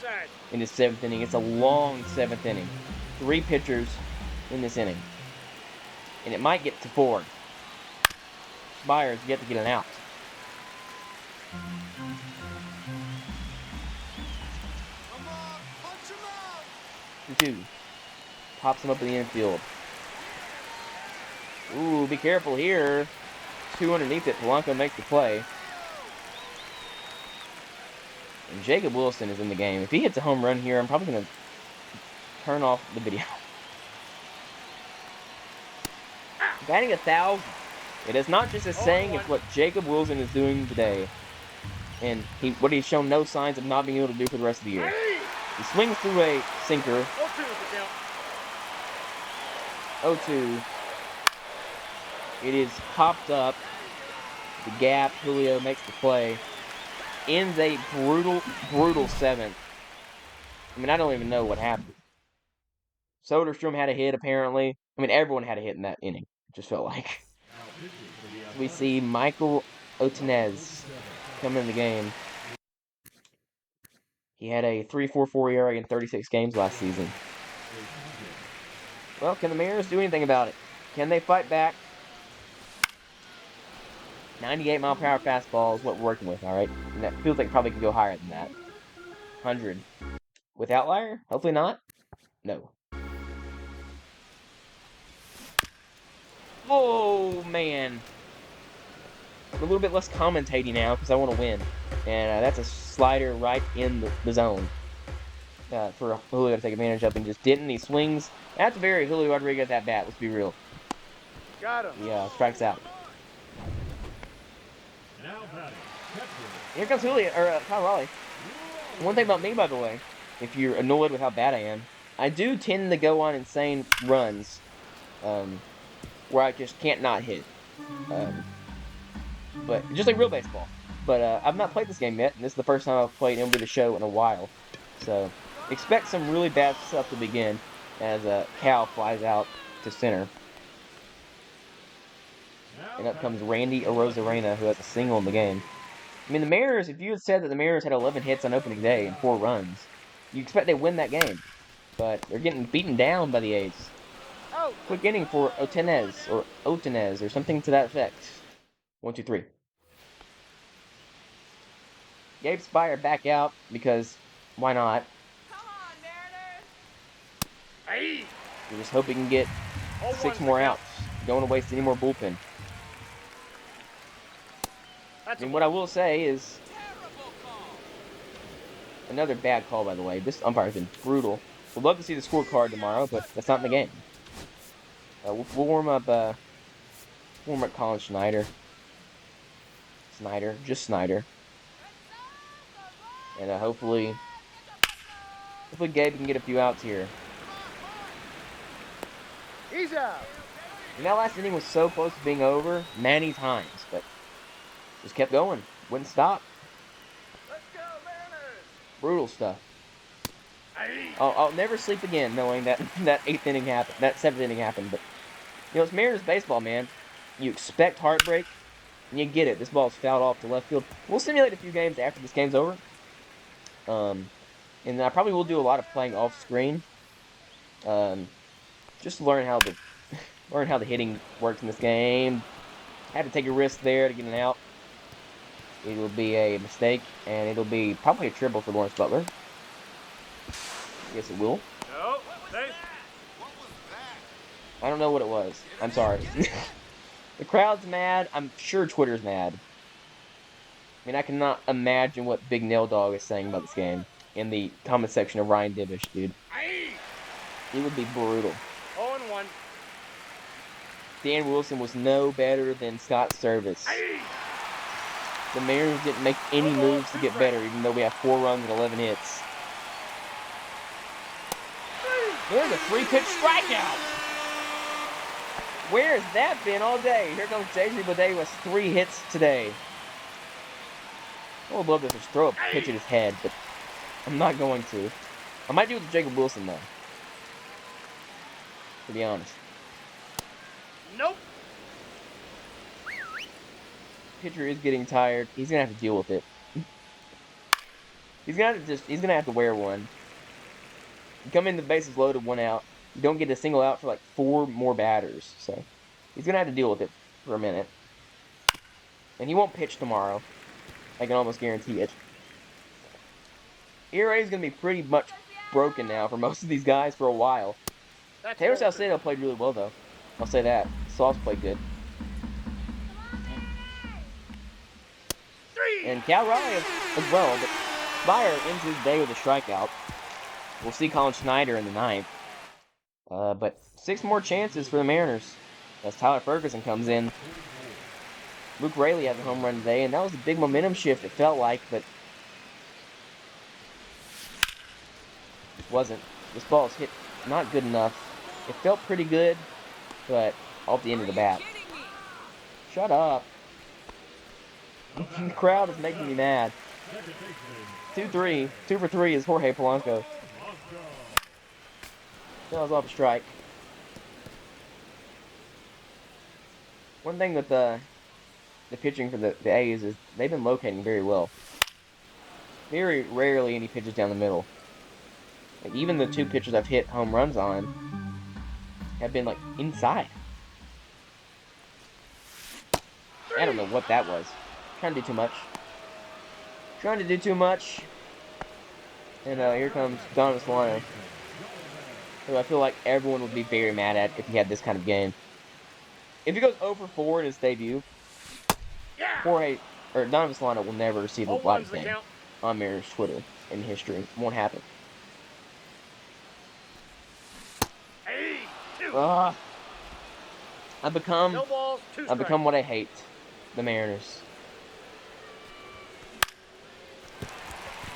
In this 7th inning. It's a long 7th inning. 3 pitchers in this inning. And it might get to 4. Spire's yet to get an out. Two. Pops him up in the infield. Ooh, be careful here. 2 underneath it. Polanco makes the play. And Jacob Wilson is in the game. If he hits a home run here, I'm probably going to turn off the video. Batting 1,000. It is not just a saying, it's what Jacob Wilson is doing today. And what he's shown no signs of not being able to do for the rest of the year. He swings through a sinker. 0-2. It is popped up. The gap. Julio makes the play. Ends a brutal 7th. I mean, I don't even know what happened. Soderstrom had a hit, apparently. I mean, everyone had a hit in that inning. It just felt like. We see Michael Otenez come in the game. He had a 3.44 ERA in 36 games last season. Well, can the Mariners do anything about it? Can they fight back? 98-mile-per-hour fastball is what we're working with, all right? And that feels like it probably could go higher than that. 100. With outlier? Hopefully not. No. Oh, man. I'm a little bit less commentating now because I want to win. And that's a slider right in the zone for Julio to take advantage of, and just didn't. He swings. That's a very Julio Rodriguez at bat, let's be real. Got him. Yeah, strikes out. Here comes Julio, or Kyle Raleigh. One thing about me, by the way, if you're annoyed with how bad I am, I do tend to go on insane runs where I just can't not hit. But just like real baseball. But I've not played this game yet, and this is the first time I've played MLB The Show in a while. So expect some really bad stuff to begin as Cal flies out to center. And up comes Randy Arozarena, who has a single in the game. I mean, the Mariners, if you had said that the Mariners had 11 hits on opening day and 4 runs, you expect they'd win that game. But they're getting beaten down by the A's. Quick inning for Otenez, or something to that effect. 1, 2, 3. Gabe Spire back out because why not? Come on, Mariners! Hey. We're just hoping we can get 6 more outs. Don't want to waste any more bullpen. That's And what I will say is another bad call, by the way. This umpire's been brutal. We'd love to see the scorecard tomorrow, but that's not in the game. We'll warm up Colin Schneider. Just Snyder. And hopefully Gabe can get a few outs here. He's out. And that last inning was so close to being over many times, but just kept going. Wouldn't stop. Let's go, Mariners. Brutal stuff. Hey. I'll never sleep again knowing that that 8th inning happened, that 7th inning happened. But, you know, it's Mariners baseball, man. You expect heartbreak, and you get it. This ball's fouled off to left field. We'll simulate a few games after this game's over. And I probably will do a lot of playing off screen. Just to learn how the hitting works in this game. Had to take a risk there to get an out. It'll be a mistake, and it'll be probably a triple for Lawrence Butler. I guess it will. No. Hey. I don't know what it was. I'm sorry. The crowd's mad. I'm sure Twitter's mad. I mean, I cannot imagine what Big Nail Dog is saying about this game in the comment section of Ryan Divish, dude. It would be brutal. 0-1. Dan Wilson was no better than Scott Service. The Mariners didn't make any moves to get better, even though we have 4 runs and 11 hits. There's a 3-pitch strikeout! Where has that been all day? Here comes J.J. Baudet with 3 hits today. I would love to just throw a pitch at his head, but I'm not going to. I might do it with Jacob Wilson, though. To be honest. Nope. Pitcher is getting tired. He's gonna have to deal with it. He's gonna have to wear one. You come in, the bases loaded, 1 out. You don't get a single out for like 4 more batters. So he's gonna have to deal with it for a minute. And he won't pitch tomorrow. I can almost guarantee it. ERA is gonna be pretty much broken now for most of these guys for a while. Taylor Salcedo played really well, though. I'll say that. Sauce played good. And Cal Raleigh as well, but Spire ends his day with a strikeout. We'll see Colin Schneider in the 9th. But 6 more chances for the Mariners as Tyler Ferguson comes in. Luke Raley has a home run today, and that was a big momentum shift, it felt like, but it wasn't. This ball's hit not good enough. It felt pretty good, but off the end of the bat. Shut up. The crowd is making me mad. 2-3. 2 for 3 is Jorge Polanco. That was off a strike. One thing with the pitching for the A's is they've been locating very well. Very rarely any pitches down the middle. Like even the 2 pitchers I've hit home runs on have been like inside. I don't know what that was. Trying to do too much. Trying to do too much. And here comes Donovan Solano, who I feel like everyone would be very mad at if he had this kind of game. If he goes 0 for 4 in his debut, Yeah. Jorge or Donovan Solano will never receive the Oh, light of one's the game count. on Mariners Twitter in history. Won't happen. Hey, 2. Ugh. I've No become balls, 2 strikes. what I hate. The Mariners.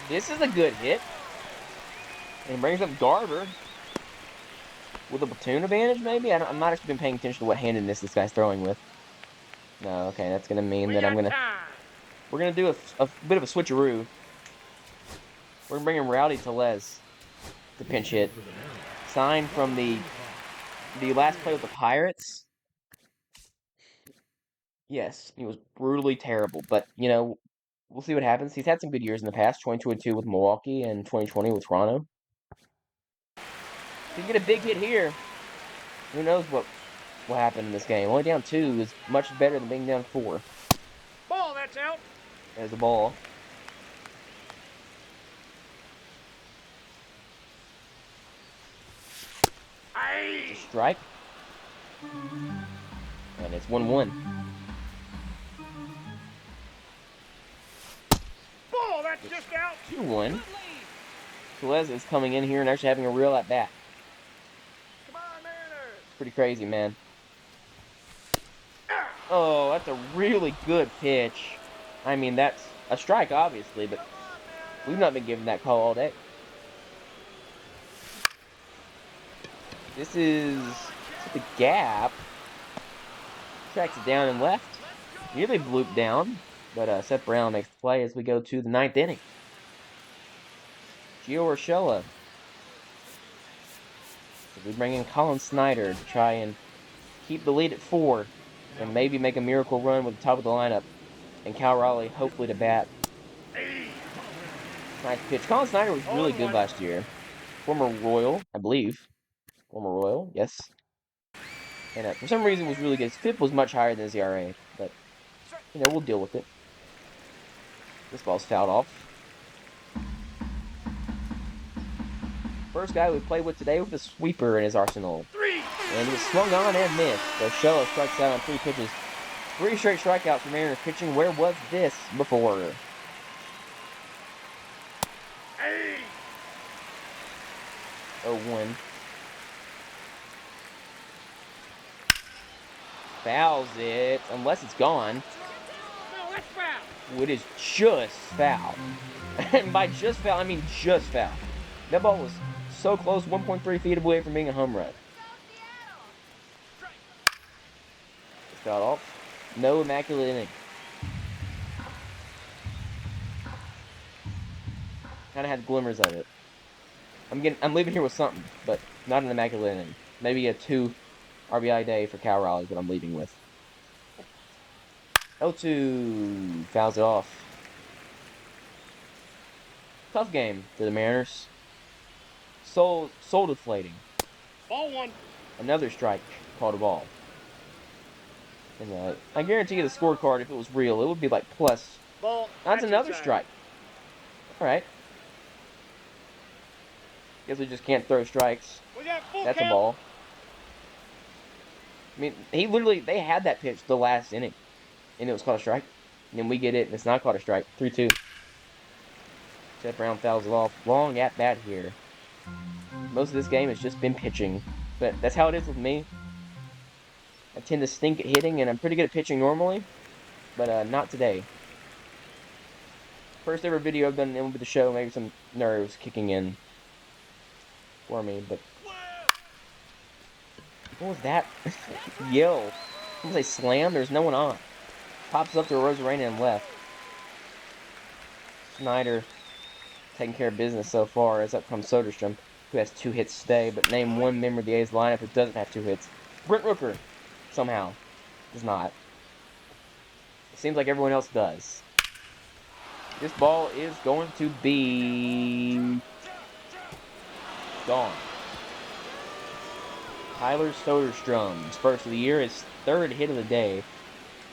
This is a good hit. And brings up Garver. With a platoon advantage, maybe? I'm not actually been paying attention to what handedness this guy's throwing with. No, okay, that's going to mean We that got time. we're going to do a bit of a switcheroo. We're going to bring in Rowdy Tellez to pinch hit. Signed from the last play with the Pirates. Yes, he was brutally terrible, but, you know, we'll see what happens. He's had some good years in the past, 22-2 with Milwaukee and 2020 with Toronto. If he can get a big hit here, who knows what will happen in this game. Only down 2 is much better than being down 4. Ball, that's out. There's the ball. Aye. Strike. And it's 1-1. Ball, that's just out. 2-1. Tellez is coming in here and actually having a real at bat. Come on, Mariners. Pretty crazy, man. Oh, that's a really good pitch. I mean, that's a strike, obviously, but we've not been given that call all day. This is the gap. Tracks it down and left. Nearly blooped down, but Seth Brown makes the play as we go to the 9th inning. Gio Urshela. So we bring in Colin Snyder to try and keep the lead at 4 and maybe make a miracle run with the top of the lineup. And Cal Raleigh hopefully to bat. Nice pitch. Colin Snyder was really good last year. Former Royal, I believe. Former Royal, yes. And for some reason was really good. His FIP was much higher than his ERA, but you know, we'll deal with it. This ball's fouled off. First guy we played with today with a sweeper in his arsenal. 3. And he was swung on and missed. So Urshela strikes out on 3 pitches. 3 straight strikeouts for Mariners pitching. Where was this before? Aye. 0-1. Fouls it, unless it's gone. No, that's foul. It is just foul. And by just foul, I mean just foul. That ball was so close, 1.3 feet away from being a home run. It's fouled off. No immaculate inning. Kind of had glimmers of it. I'm leaving here with something, but not an immaculate inning. Maybe a 2 RBI day for Cal Raleigh is what I'm leaving with. 0-2 fouls it off. Tough game for the Mariners. Soul deflating. Ball 1. Another strike called a ball. And I guarantee you the scorecard, if it was real, it would be like plus. Ball. That's another inside. strike. Alright. Guess we just can't throw strikes. We got full That's count. a ball. I mean, they had that pitch the last inning. And it was called a strike. And then we get it, and it's not called a strike. 3-2. Seth Brown fouls it off. Long at bat here. Most of this game has just been pitching. But that's how it is with me. I tend to stink at hitting, and I'm pretty good at pitching normally. But not today. First ever video I've done with the show. Maybe some nerves kicking in for me. But what was that? Yell. I'm gonna say slam. There's no one on. Pops up to Rosarena and left. Snyder taking care of business so far as up comes Soderstrom, who has 2 hits today, but name one member of the A's lineup who doesn't have 2 hits. Brent Rooker, somehow, does not. It seems like everyone else does. This ball is going to be gone. Tyler Soderstrom's first of the year, his 3rd hit of the day.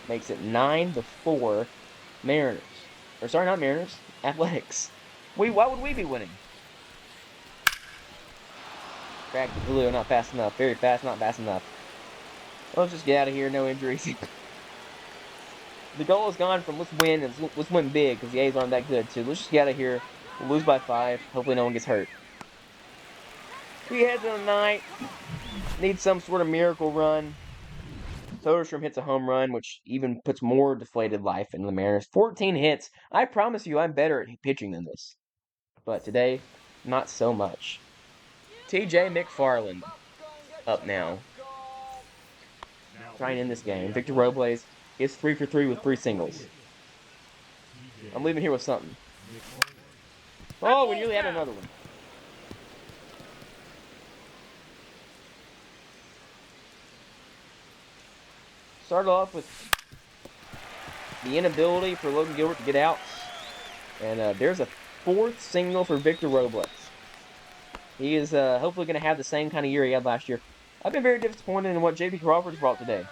makes it 9-4 Mariners. Or sorry, not Mariners. Athletics. Why would we be winning? Cracked Julio, not fast enough. Very fast, not fast enough. Let's just get out of here. No injuries. The goal is gone from let's win and let's win big because the A's aren't that good too. Let's just get out of here. We'll lose by 5. Hopefully no one gets hurt. 3 heads in the ninth. Need some sort of miracle run. Soderstrom hits a home run, which even puts more deflated life into the Mariners. 14 hits. I promise you I'm better at pitching than this. But today, not so much. TJ McFarland up now. Trying to end this game. Victor Robles is 3 for 3 with 3 singles. I'm leaving here with something. Oh, we nearly had another one. Started off with the inability for Logan Gilbert to get out. And there's a 4th single for Victor Robles. He is hopefully going to have the same kind of year he had last year. I've been very disappointed in what J.P. Crawford's brought today.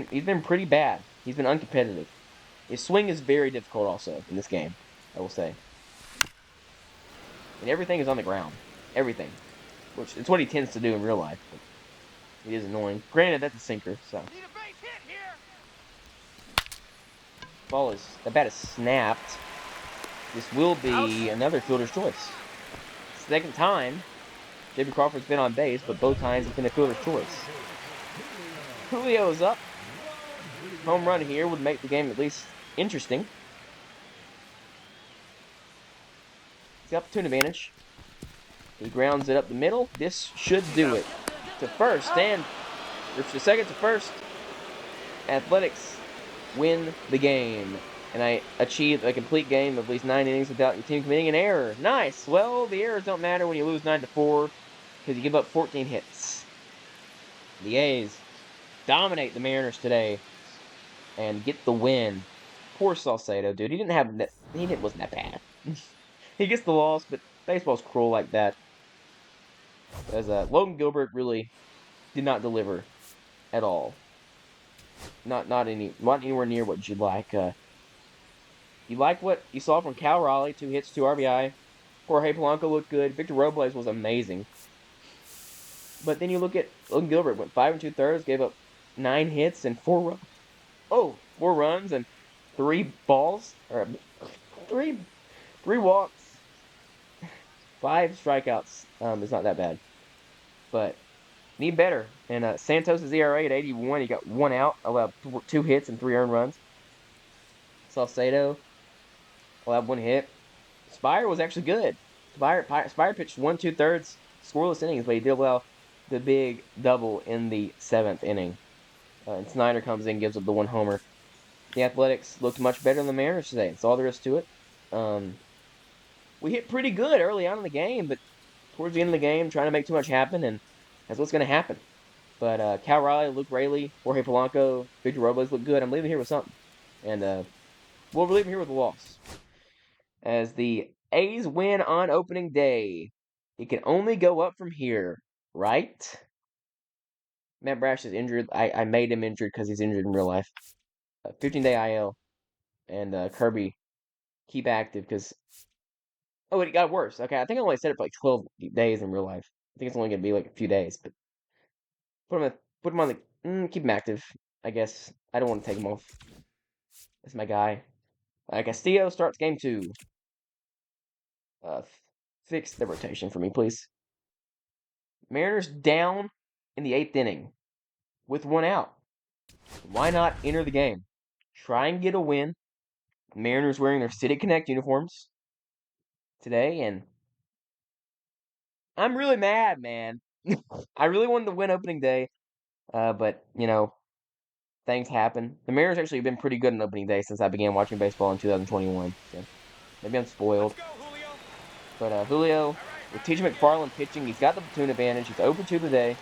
He's been pretty bad. He's been uncompetitive. His swing is very difficult also in this game, I will say. And everything is on the ground. Everything. Which it's what he tends to do in real life. But it is annoying. Granted, that's a sinker, so. Need a base hit here. The bat is snapped. This will be another fielder's choice. Second time, J.B. Crawford's been on base, but both times it's been a fielder's choice. Julio is up. Home run here would make the game at least interesting. He's got the platoon advantage. He grounds it up the middle. This should do it. To first, and to second to first. Athletics win the game. And I achieved a complete game of at least 9 innings without your team committing an error. Nice. Well, the errors don't matter when you lose 9-4 because you give up 14 hits. The A's dominate the Mariners today and get the win. Poor Salcedo, dude. He wasn't that bad. He gets the loss, but baseball's cruel like that. As Logan Gilbert really did not deliver at all. Not anywhere near what you'd like. You like what you saw from Cal Raleigh, 2 hits, 2 RBI. Jorge Polanco looked good. Victor Robles was amazing. But then you look at Logan Gilbert, went 5 2/3, gave up 9 hits and 4 runs and 3 balls, or 3 walks, 5 strikeouts. It's not that bad, but need better. And Santos' ERA at 81. He got 1 out, allowed 2 hits and 3 earned runs. Salcedo allowed 1 hit. Spire was actually good. Spire pitched 1 2/3 scoreless innings, but he did allow the big double in the 7th inning. And Snyder comes in, gives up the 1 homer. The Athletics looked much better than the Mariners today. That's all there is to it. We hit pretty good early on in the game, but towards the end of the game, trying to make too much happen, and that's what's going to happen. But Cal Raleigh, Luke Raley, Jorge Polanco, Victor Robles look good. I'm leaving here with something. And we'll leave here with a loss. As the A's win on opening day, it can only go up from here, right? Matt Brash is injured. I made him injured because he's injured in real life. 15-day IL. And Kirby, keep active because... Oh, it got worse. Okay, I think I only said it for like 12 days in real life. I think it's only going to be like a few days. But put him on the... keep him active, I guess. I don't want to take him off. That's my guy. Castillo starts game 2. Fix the rotation for me, please. Mariners down in the 8th inning with 1 out. Why not enter the game? Try and get a win. Mariners wearing their City Connect uniforms today, and I'm really mad, man. I really wanted to win opening day, but, things happen. The Mariners actually have been pretty good on opening day since I began watching baseball in 2021. So maybe I'm spoiled. Let's go, Julio. But Julio, with TJ McFarland pitching, he's got the platoon advantage. He's 0 for 2 today.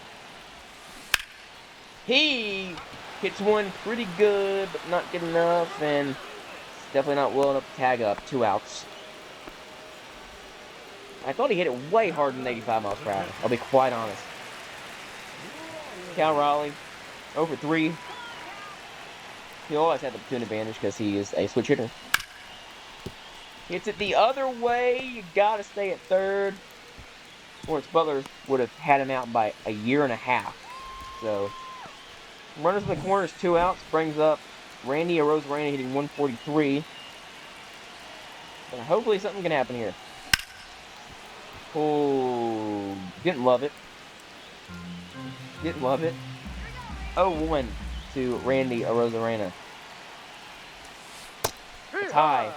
He hits one pretty good, but not good enough, and it's definitely not well enough to tag up. 2 outs. I thought he hit it way harder than 85 miles per hour. I'll be quite honest. Cal Raleigh, 0 for 3. He'll always have the platoon advantage because he is a switch hitter. Hits it the other way. You gotta stay at third. Lawrence Butler would have had him out by a year and a half. So, runners in the corners, 2 outs. Brings up Randy Arozarena hitting 143. And hopefully something can happen here. Oh, didn't love it. Didn't love it. 0-1 to Randy Arozarena. It's high.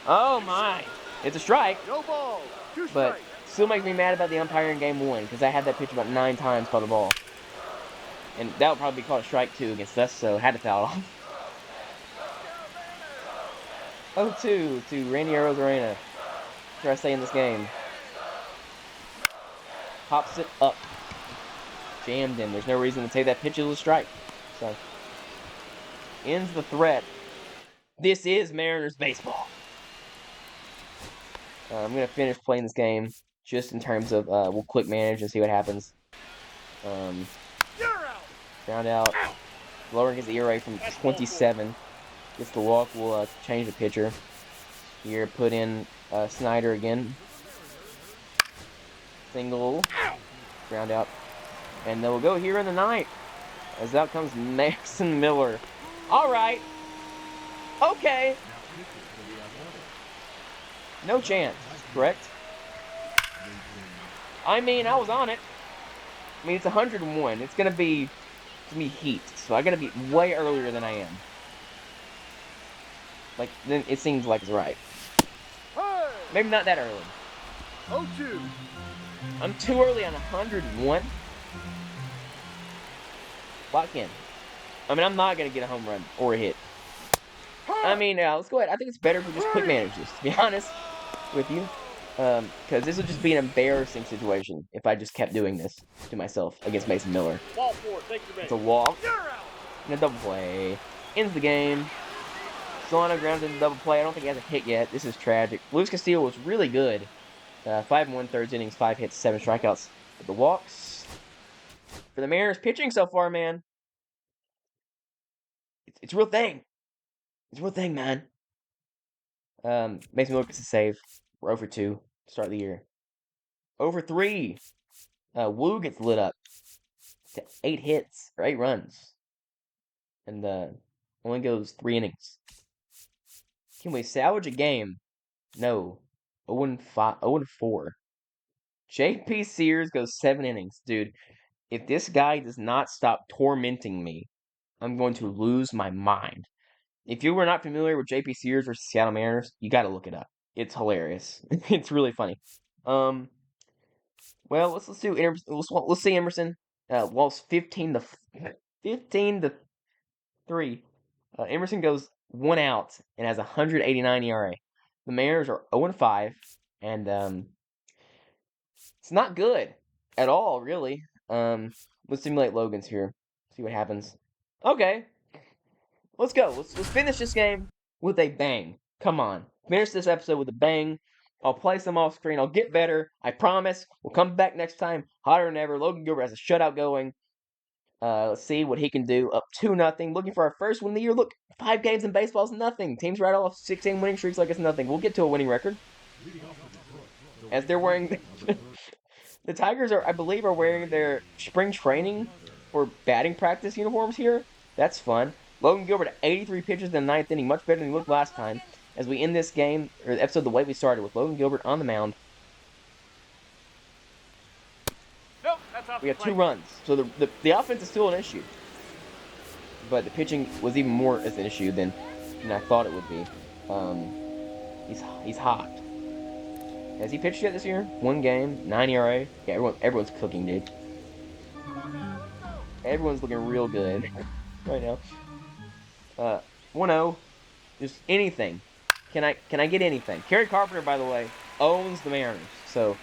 Oh my. It's a strike. No ball. 2 But strikes. still makes me mad about the umpire in game 1 because I had that pitch about 9 times by the ball. And that would probably be called a strike 2 against us, so had to foul off. 0-2 to Randy Arozarena. Try to stay in this game. Pops it up. Jammed in. There's no reason to take that pitch as a strike. So, ends the threat. This is Mariners baseball. I'm going to finish playing this game just in terms of we'll quick manage and see what happens. You're out. Ground out. Lowering his ERA from 27. Gets the walk. We'll change the pitcher. Here, put in Snyder again. Single. Ground out. And then we'll go here in the ninth. As out comes Mason Miller. All right. Okay. No chance, correct? I mean, I was on it. I mean, it's 101. It's gonna be heat, so I gotta be way earlier than I am. Like, then it seems like it's right. Hey. Maybe not that early. 0-2. I'm too early on 101. Lock in. I mean, I'm not gonna get a home run or a hit. I mean, let's go ahead. I think it's better if we just quick manage this, to be honest with you. Because this would just be an embarrassing situation if I just kept doing this to myself against Mason Miller. Ball 4. Take your base. It's a walk You're out. and a double play. Ends the game. Solano grounds into double play. I don't think he has a hit yet. This is tragic. Luis Castillo was really good. 5 1/3 innings, 5 hits, 7 strikeouts. But the walks for the Mariners pitching so far, man. It's a real thing. It's a real thing, man. Mason Miller gets a save. We're over 2 to start the year. Over 3. Wu gets lit up to 8 hits or 8 runs. And only goes 3 innings. Can we salvage a game? No. 0-5, 0-4. JP Sears goes 7 innings. Dude, if this guy does not stop tormenting me, I'm going to lose my mind. If you were not familiar with JP Sears versus Seattle Mariners, you got to look it up. It's hilarious. It's really funny. Well, let's do let's see Emerson. Lost 15 to 3. Emerson goes 1 out and has 189 ERA. The Mariners are 0-5, and it's not good at all, really. Let's simulate Logan's here. See what happens. Okay. Let's go. Let's finish this game with a bang. Come on. Finish this episode with a bang. I'll play some off screen. I'll get better. I promise. We'll come back next time. Hotter than ever. Logan Gilbert has a shutout going. Let's see what he can do. Up 2-0. Looking for our first win of the year. Look, 5 games in baseball is nothing. Teams right off 16 winning streaks like it's nothing. We'll get to a winning record. As they're wearing... The Tigers, I believe, are wearing their spring training or batting practice uniforms here. That's fun. Logan Gilbert, 83 pitches in the 9th inning, much better than he looked last time. As we end this game, or the episode the way we started, with Logan Gilbert on the mound. Nope, that's off We the got 2 plate. runs. So the offense is still an issue. But the pitching was even more as an issue than I thought it would be. He's hot. Has he pitched yet this year? 1 game, 9 ERA. Yeah, everyone's cooking, dude. Everyone's looking real good right now. 1-0. Just anything. Can I get anything? Kerry Carpenter, by the way, owns the Mariners, so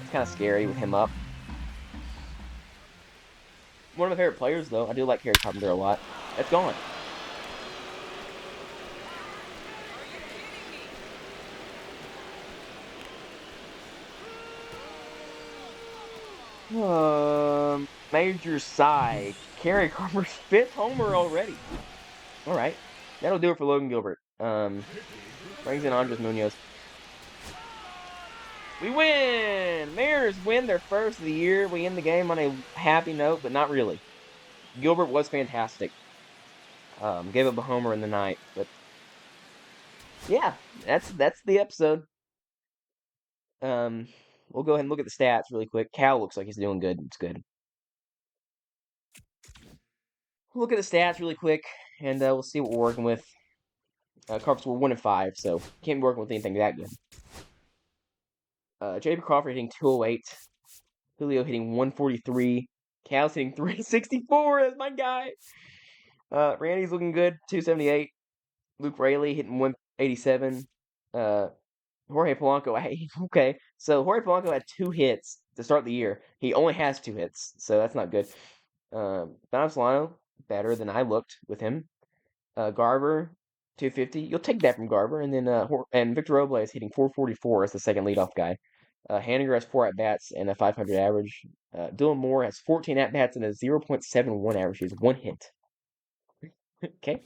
it's kind of scary with him up. One of my favorite players, though. I do like Kerry Carpenter a lot. It's gone. Major side. Kerry Carpenter's 5th homer already. All right, that'll do it for Logan Gilbert. Brings in Andres Munoz. We win! Mariners win their first of the year. We end the game on a happy note, but not really. Gilbert was fantastic. Gave up a homer in the ninth, but yeah, that's the episode. Um, we'll go ahead and look at the stats really quick. Cal looks like he's doing good. It's good. We'll look at the stats really quick, and we'll see what we're working with. Cardinals were 1-5, so can't be working with anything that good. J.P. Crawford hitting 208. Julio hitting 143. Cal's hitting 364. That's my guy. Randy's looking good, 278. Luke Rayleigh hitting 187. Jorge Polanco, okay. So Jorge Polanco had 2 hits to start the year. He only has 2 hits, so that's not good. Don Solano, better than I looked with him. Garver, 250. You'll take that from Garver. And then and Victor Robles hitting 444 as the second leadoff guy. Haniger has 4 at-bats and a 500 average. Dylan Moore has 14 at-bats and a 0.71 average. He has 1 hit. Okay.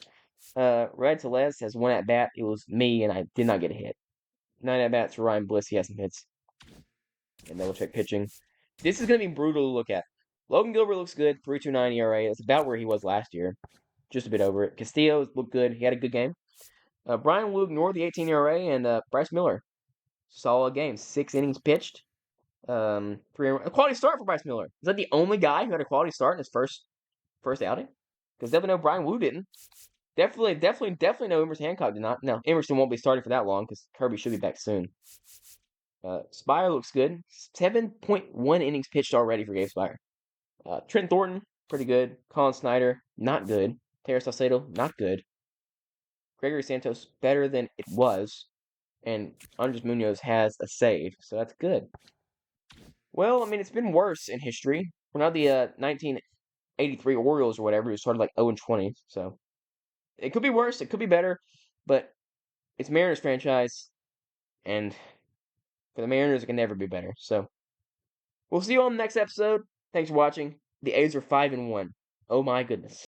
Red Telez has 1 at-bat. It was me, and I did not get a hit. 9 at-bats for Ryan Bliss. He has some hits. And then we'll check pitching. This is going to be brutal to look at. Logan Gilbert looks good, 3.29 ERA. That's about where he was last year. Just a bit over it. Castillo looked good. He had a good game. Brian Wu ignored the 18 ERA, and Bryce Miller, solid game. 6 innings pitched. A quality start for Bryce Miller. Is that the only guy who had a quality start in his first outing? Because definitely no Brian Wu didn't. Definitely no Emerson Hancock did not. No, Emerson won't be starting for that long because Kirby should be back soon. Spire looks good. 7.1 innings pitched already for Gabe Spire. Trent Thornton, pretty good. Colin Snyder, not good. Terry Salcedo, not good. Gregory Santos, better than it was. And Andres Munoz has a save, so that's good. Well, I mean, it's been worse in history. We're not the 1983 Orioles or whatever, who started like 0-20. So it could be worse, it could be better, but it's Mariners franchise, and for the Mariners, it can never be better. So we'll see you on the next episode. Thanks for watching. The A's are 5-1. Oh my goodness.